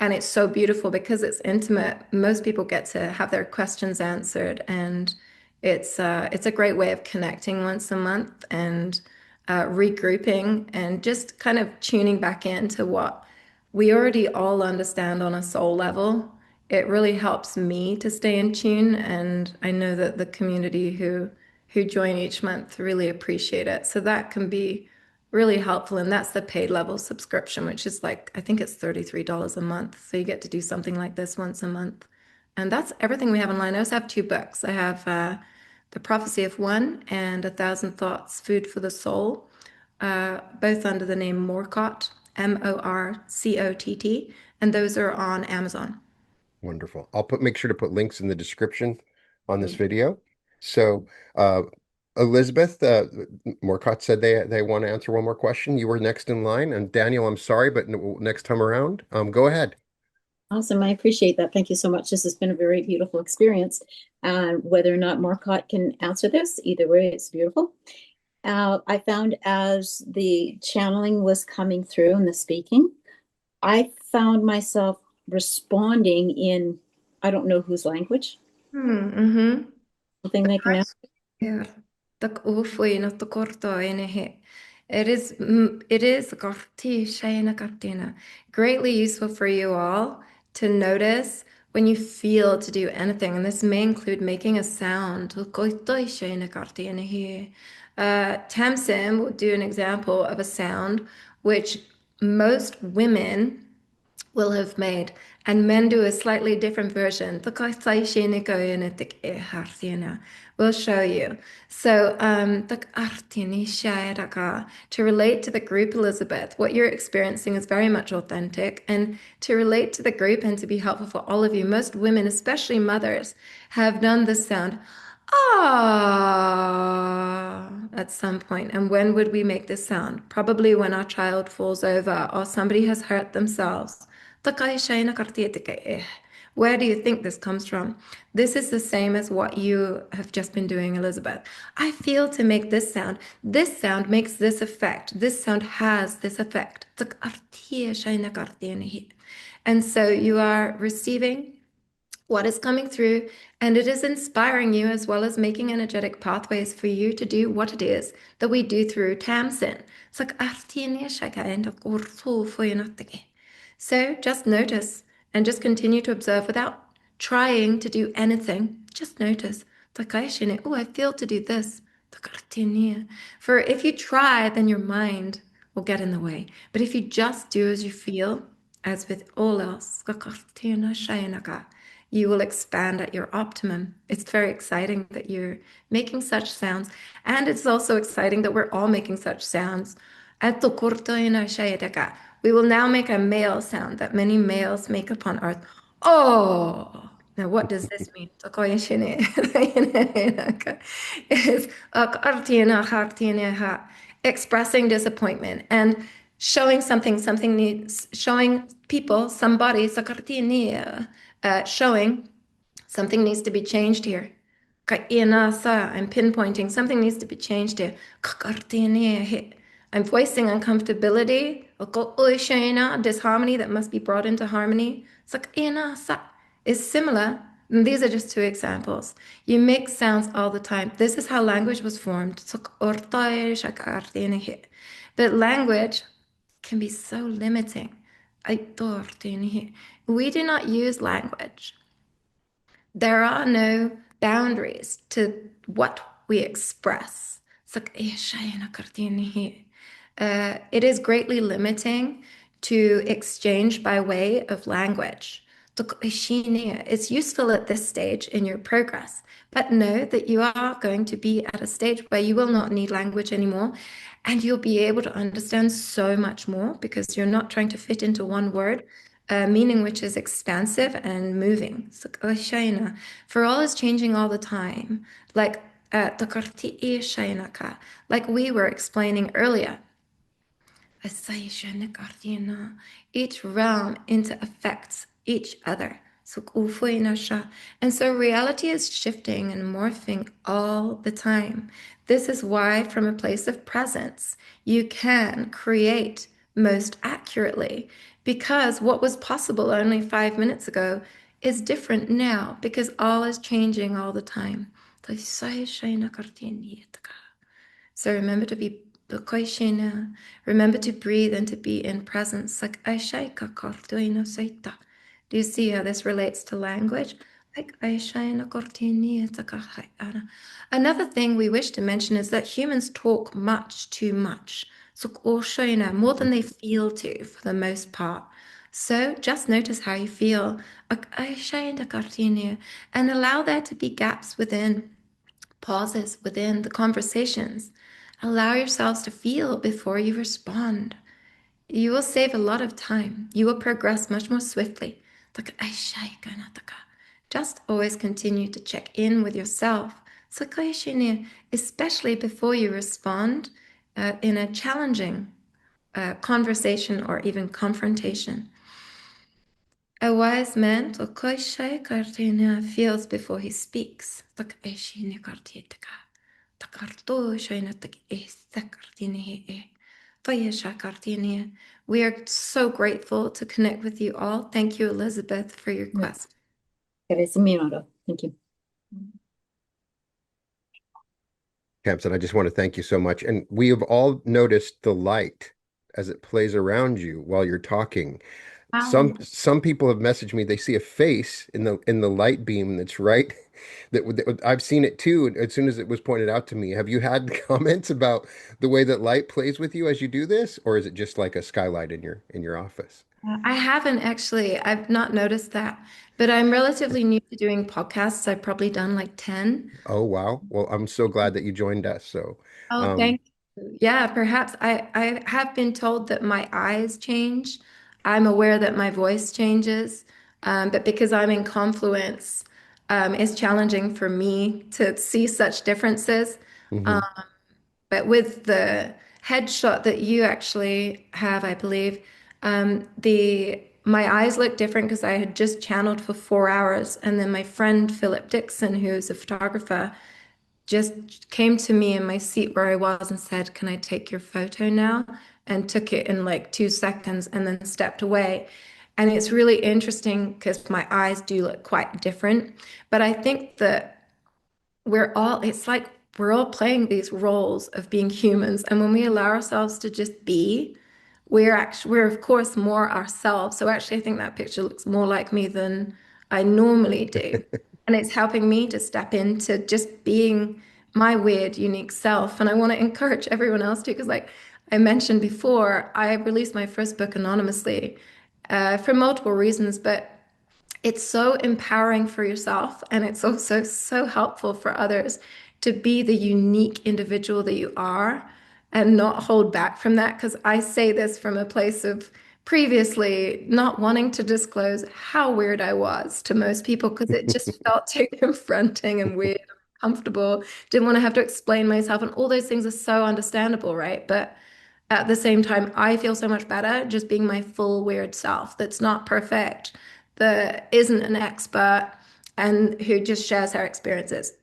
and it's so beautiful because it's intimate, most people get to have their questions answered, and it's a great way of connecting once a month and regrouping and just kind of tuning back into what we already all understand on a soul level. It really helps me to stay in tune, and I know that the community who join each month really appreciate it. So that can be really helpful, and that's the paid level subscription, which is like I think it's $33 a month. So you get to do something like this once a month, and that's everything we have online. I also have two books. I have The Prophecy of One and A Thousand Thoughts, Food for the Soul, both under the name Morcott, Morcott, and those are on Amazon. wonderful. I'll make sure to put links in the description on this video. So, uh, Elizabeth, Morcott said they want to answer one more question. You were next in line, and Daniel, I'm sorry, but next time around, go ahead. Awesome. I appreciate that. Thank you so much. This has been a very beautiful experience. And whether or not Morcott can answer this, either way, it's beautiful. I found as the channeling was coming through and the speaking, I found myself responding in, I don't know whose language, Mm-hmm. something they can answer. Yeah, tak ufoy na to korto enehe. It is korti shayna kartina. Greatly useful for you all to notice when you feel to do anything, and this may include making a sound. Koitoi shayna karti enehe. Tamsin will do an example of a sound which most women will have made, and men do a slightly different version. We'll show you. So, to relate to the group, Elizabeth, what you're experiencing is very much authentic. And to relate to the group and to be helpful for all of you, most women, especially mothers, have done this sound. Ah, at some point. And when would we make this sound? Probably when our child falls over or somebody has hurt themselves. Where do you think this comes from? This is the same as what you have just been doing, Elizabeth. I feel to make this sound. This sound makes this effect. This sound has this effect. And so you are receiving what is coming through, and it is inspiring you as well as making energetic pathways for you to do what it is that we do through Tamsin. So just notice and just continue to observe without trying to do anything. Just notice. Oh, I feel to do this. For if you try, then your mind will get in the way. But if you just do as you feel, as with all else, you will expand at your optimum. It's very exciting that you're making such sounds. And it's also exciting that we're all making such sounds. We will now make a male sound that many males make upon earth. Oh, now what does this mean? Is expressing disappointment and showing something needs, showing people, somebody, showing something needs to be changed here. I'm pinpointing something needs to be changed here. I'm voicing uncomfortability, disharmony that must be brought into harmony. Is similar. And these are just two examples. You make sounds all the time. This is how language was formed. But language can be so limiting. We do not use language. There are no boundaries to what we express. It is greatly limiting to exchange by way of language. It's useful at this stage in your progress, but know that you are going to be at a stage where you will not need language anymore, and you'll be able to understand so much more because you're not trying to fit into one word, meaning which is expansive and moving. For all is changing all the time, like like we were explaining earlier. Each realm affects each other. And so reality is shifting and morphing all the time. This is why, from a place of presence, you can create most accurately, because what was possible only 5 minutes ago is different now, because all is changing all the time. So remember to be remember to breathe and to be in presence. Like do you see how this relates to language? Like another thing we wish to mention is that humans talk much too much. So more than they feel to for the most part. So just notice how you feel. And allow there to be gaps within, pauses within the conversations. Allow yourselves to feel before you respond. You will save a lot of time. You will progress much more swiftly. Just always continue to check in with yourself, especially before you respond in a challenging conversation or even confrontation. A wise man feels before he speaks. We are so grateful to connect with you all. Thank you, Elizabeth, for your question. Thank you. Tamsin, I just want to thank you so much. And we have all noticed the light as it plays around you while you're talking. Some people have messaged me, they see a face in the light beam that's right. That I've seen it too. As soon as it was pointed out to me, have you had comments about the way that light plays with you as you do this, or is it just like a skylight in your office? I haven't actually. I've not noticed that, but I'm relatively new to doing podcasts. I've probably done like 10. Oh, wow. Well, I'm so glad that you joined us. So, Oh, um, thank you. Yeah, perhaps I have been told that my eyes change. I'm aware that my voice changes, but because I'm in confluence, it's challenging for me to see such differences. mhm. But with the headshot that you actually have, I believe, the my eyes look different because I had just channeled for 4 hours, and then my friend Philip Dixon, who is a photographer, just came to me in my seat where I was and said, "Can I take your photo now?" And took it in like 2 seconds and then stepped away. And it's really interesting because my eyes do look quite different. But I think that it's like we're all playing these roles of being humans. And when we allow ourselves to just be, we're of course more ourselves. So actually, I think that picture looks more like me than I normally do. And it's helping me to step into just being my weird, unique self. And I want to encourage everyone else to, because like I mentioned before, I released my first book anonymously for multiple reasons, but it's so empowering for yourself, and it's also so helpful for others to be the unique individual that you are and not hold back from that. Because I say this from a place of previously not wanting to disclose how weird I was to most people because it just felt too confronting and weird, uncomfortable. Didn't want to have to explain myself, and all those things are so understandable, right? But at the same time, I feel so much better just being my full weird self that's not perfect, that isn't an expert, and who just shares her experiences.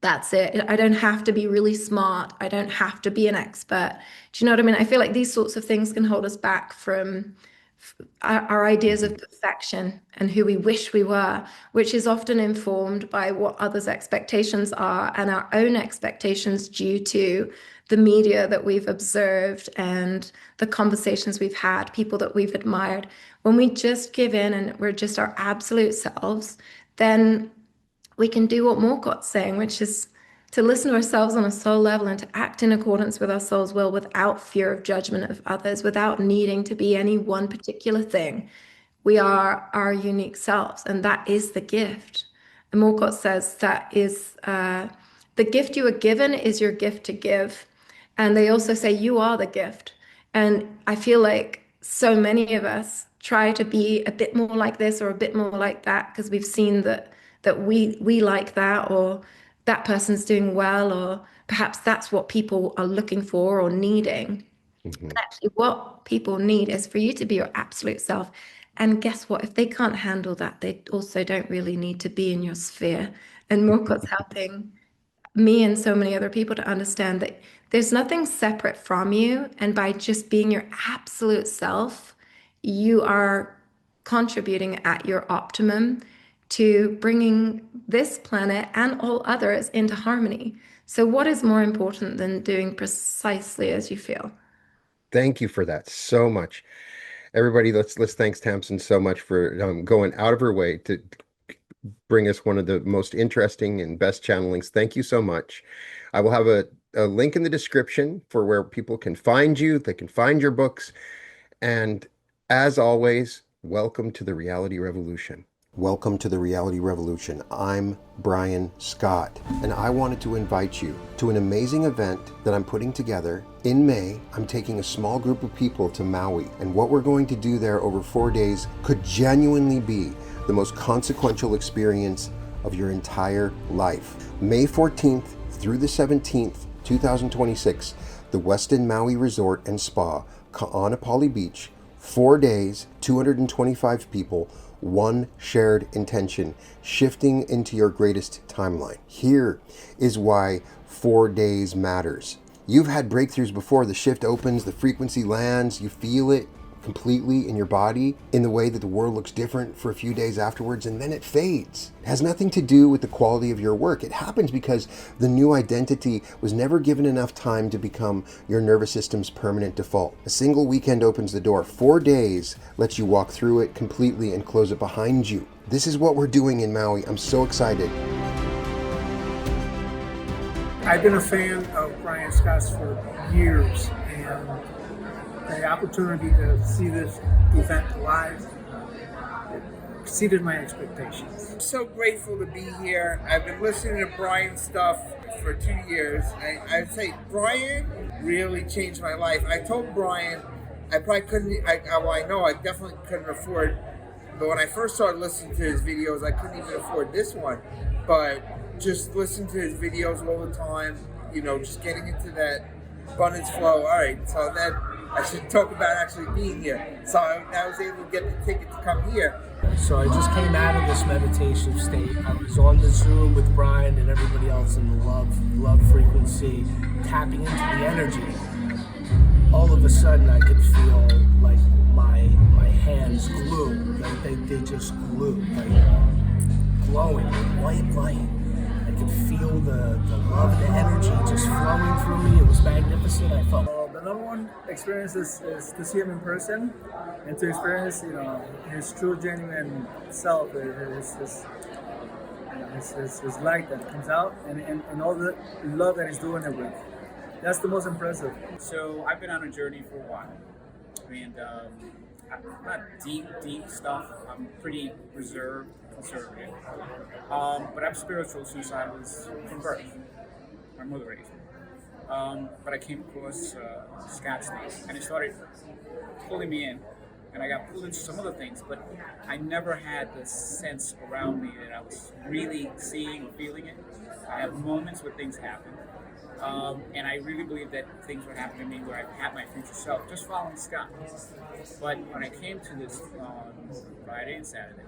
That's it. I don't have to be really smart. I don't have to be an expert. Do you know what I mean? I feel like these sorts of things can hold us back from our ideas of perfection and who we wish we were, which is often informed by what others' expectations are and our own expectations due to the media that we've observed and the conversations we've had, people that we've admired. When we just give in and we're just our absolute selves, then we can do what Morcott's saying, which is to listen to ourselves on a soul level and to act in accordance with our soul's will without fear of judgment of others, without needing to be any one particular thing. We are our unique selves, and that is the gift. And Morcott says that is the gift you are given is your gift to give. And they also say you are the gift. And I feel like so many of us try to be a bit more like this or a bit more like that because we've seen that we like that, or that person's doing well, or perhaps that's what people are looking for or needing. Mhm. Actually, what people need is for you to be your absolute self. And guess what? If they can't handle that, they also don't really need to be in your sphere. And Morcott's helping me and so many other people to understand that there's nothing separate from you. And by just being your absolute self, you are contributing at your optimum to bringing this planet and all others into harmony. So, what is more important than doing precisely as you feel? Thank you for that so much. Everybody, let's thanks Tamsin so much for going out of her way to bring us one of the most interesting and best channelings. Thank you so much. I will have a link in the description for where people can find you, they can find your books, and as always, welcome to the Reality Revolution. Welcome to the Reality Revolution. I'm Brian Scott, and I wanted to invite you to an amazing event that I'm putting together. In May, I'm taking a small group of people to Maui, and what we're going to do there over 4 days could genuinely be the most consequential experience of your entire life. May 14th through the 17th, 2026, the Westin Maui Resort and Spa, Ka'anapali Beach, 4 days, 225 people, one shared intention, shifting into your greatest timeline. Here is why 4 days matters. You've had breakthroughs before. The shift opens, the frequency lands, you feel it completely in your body in the way that the world looks different for a few days afterwards, and then it fades. It has nothing to do with the quality of your work. It happens because the new identity was never given enough time to become your nervous system's permanent default. A single weekend opens the door. 4 days lets you walk through it completely and close it behind you. This is what we're doing in Maui. I'm so excited. I've been a fan of Brian Scott's for years, and the opportunity to see this event live exceeded my expectations. So grateful to be here. I've been listening to Brian's stuff for 2 years. I'd say Brian really changed my life. I told Brian I probably couldn't, I know I definitely couldn't afford, but when I first started listening to his videos, I couldn't even afford this one. But just listening to his videos all the time, you know, just getting into that abundance flow. All right, so then I should talk about actually being here. So I was able to get the ticket to come here. So I just came out of this meditative state. I was on the Zoom with Brian and everybody else in the love frequency, tapping into the energy. All of a sudden I could feel like my hands glue, like they just glue, like glowing, white light. I could feel the love, the energy just flowing through me. It was magnificent. I felt the number one experience is to see him in person and to experience, you know, his true, genuine self, his light that comes out, and all the love that he's doing it with. That's the most impressive. So I've been on a journey for a while, and not deep stuff. I'm pretty reserved, conservative, but I'm spiritual since I was from birth. My mother raised me. But I came across Scott's stuff, and it started pulling me in, and I got pulled into some other things, but I never had the sense around me that I was really seeing or feeling it. I have moments where things happen, and I really believe that things were happening to me where I had my future self, just following Scott. But when I came to this Friday and Saturday,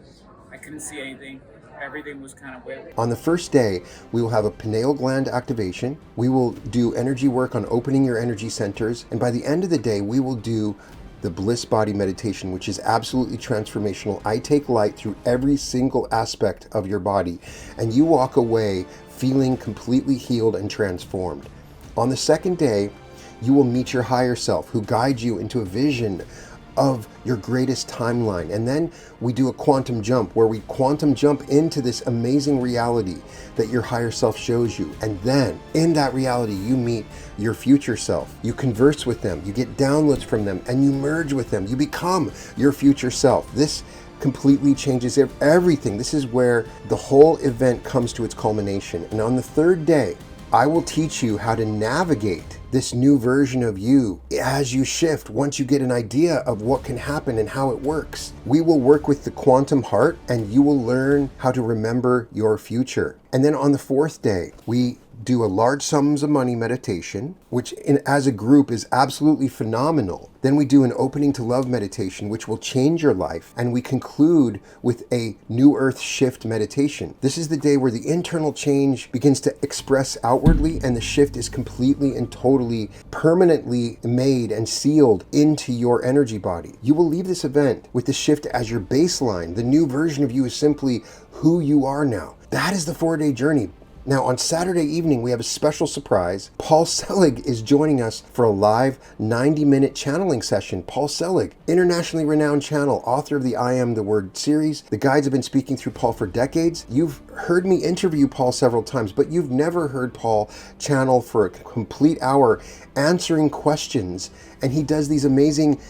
I couldn't see anything. Everything was kind of weird. On the first day, we will have a pineal gland activation. We will do energy work on opening your energy centers. And by the end of the day, we will do the bliss body meditation, which is absolutely transformational. I take light through every single aspect of your body, and you walk away feeling completely healed and transformed. On the second day, you will meet your higher self, who guides you into a vision of your greatest timeline. And then we do a quantum jump, where we quantum jump into this amazing reality that your higher self shows you. And then in that reality, you meet your future self. You converse with them, you get downloads from them, and you merge with them. You become your future self. This completely changes everything. This is where the whole event comes to its culmination. And on the third day, I will teach you how to navigate this new version of you as you shift. Once you get an idea of what can happen and how it works, we will work with the quantum heart and you will learn how to remember your future. And then on the fourth day, we do a large sums of money meditation, which as a group is absolutely phenomenal. Then we do an opening to love meditation, which will change your life. And we conclude with a new earth shift meditation. This is the day where the internal change begins to express outwardly, and the shift is completely and totally permanently made and sealed into your energy body. You will leave this event with the shift as your baseline. The new version of you is simply who you are now. That is the 4-day journey. Now, on Saturday evening, we have a special surprise. Paul Selig is joining us for a live 90-minute channeling session. Paul Selig, internationally renowned channel, author of the I Am the Word series. The guides have been speaking through Paul for decades. You've heard me interview Paul several times, but you've never heard Paul channel for a complete hour answering questions. And he does these amazing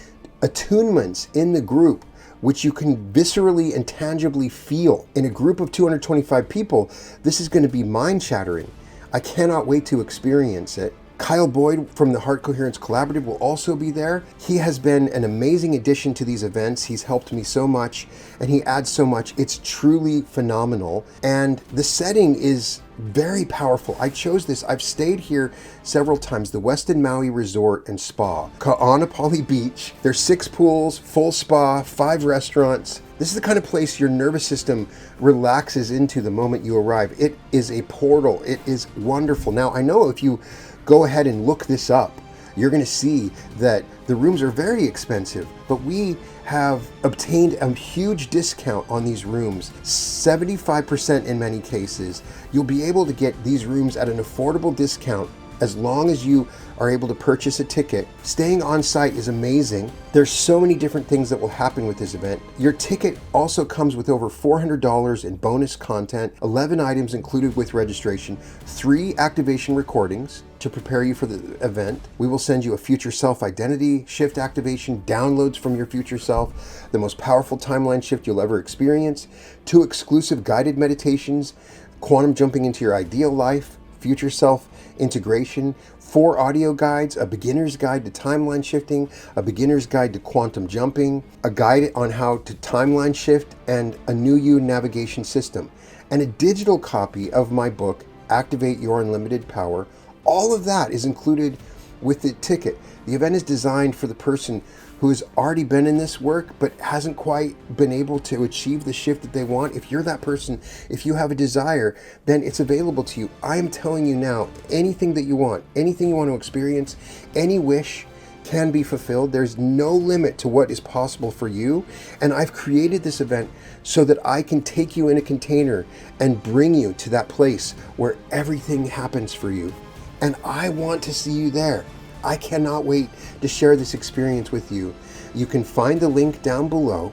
attunements in the group, which you can viscerally and tangibly feel. In a group of 225 people, this is going to be mind-shattering. I cannot wait to experience it. Kyle Boyd from the Heart Coherence Collaborative will also be there. He has been an amazing addition to these events. He's helped me so much, and he adds so much. It's truly phenomenal. And the setting is very powerful. I chose this. I've stayed here several times. The Westin Maui Resort and Spa, Ka'anapali Beach. There's 6 pools, full spa, 5 restaurants. This is the kind of place your nervous system relaxes into the moment you arrive. It is a portal. It is wonderful. Now, I know if you go ahead and look this up, you're going to see that the rooms are very expensive, but we have obtained a huge discount on these rooms, 75% in many cases. You'll be able to get these rooms at an affordable discount as long as you are able to purchase a ticket. Staying on site is amazing. There's so many different things that will happen with this event. Your ticket also comes with over $400 in bonus content, 11 items included with registration, 3 activation recordings to prepare you for the event. We will send you a future self identity shift activation, downloads from your future self, the most powerful timeline shift you'll ever experience, 2 exclusive guided meditations, quantum jumping into your ideal life, future self integration, 4 audio guides, a beginner's guide to timeline shifting, a beginner's guide to quantum jumping, a guide on how to timeline shift, and a new you navigation system, and a digital copy of my book, Activate Your Unlimited Power. All of that is included with the ticket. The event is designed for the person who has already been in this work but hasn't quite been able to achieve the shift that they want. If you're that person, if you have a desire, then it's available to you. I am telling you now, anything that you want, anything you want to experience, any wish can be fulfilled. There's no limit to what is possible for you. And I've created this event so that I can take you in a container and bring you to that place where everything happens for you. And I want to see you there. I cannot wait to share this experience with you. You can find the link down below.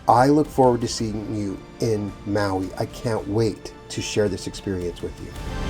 I look forward to seeing you in Maui. I can't wait to share this experience with you.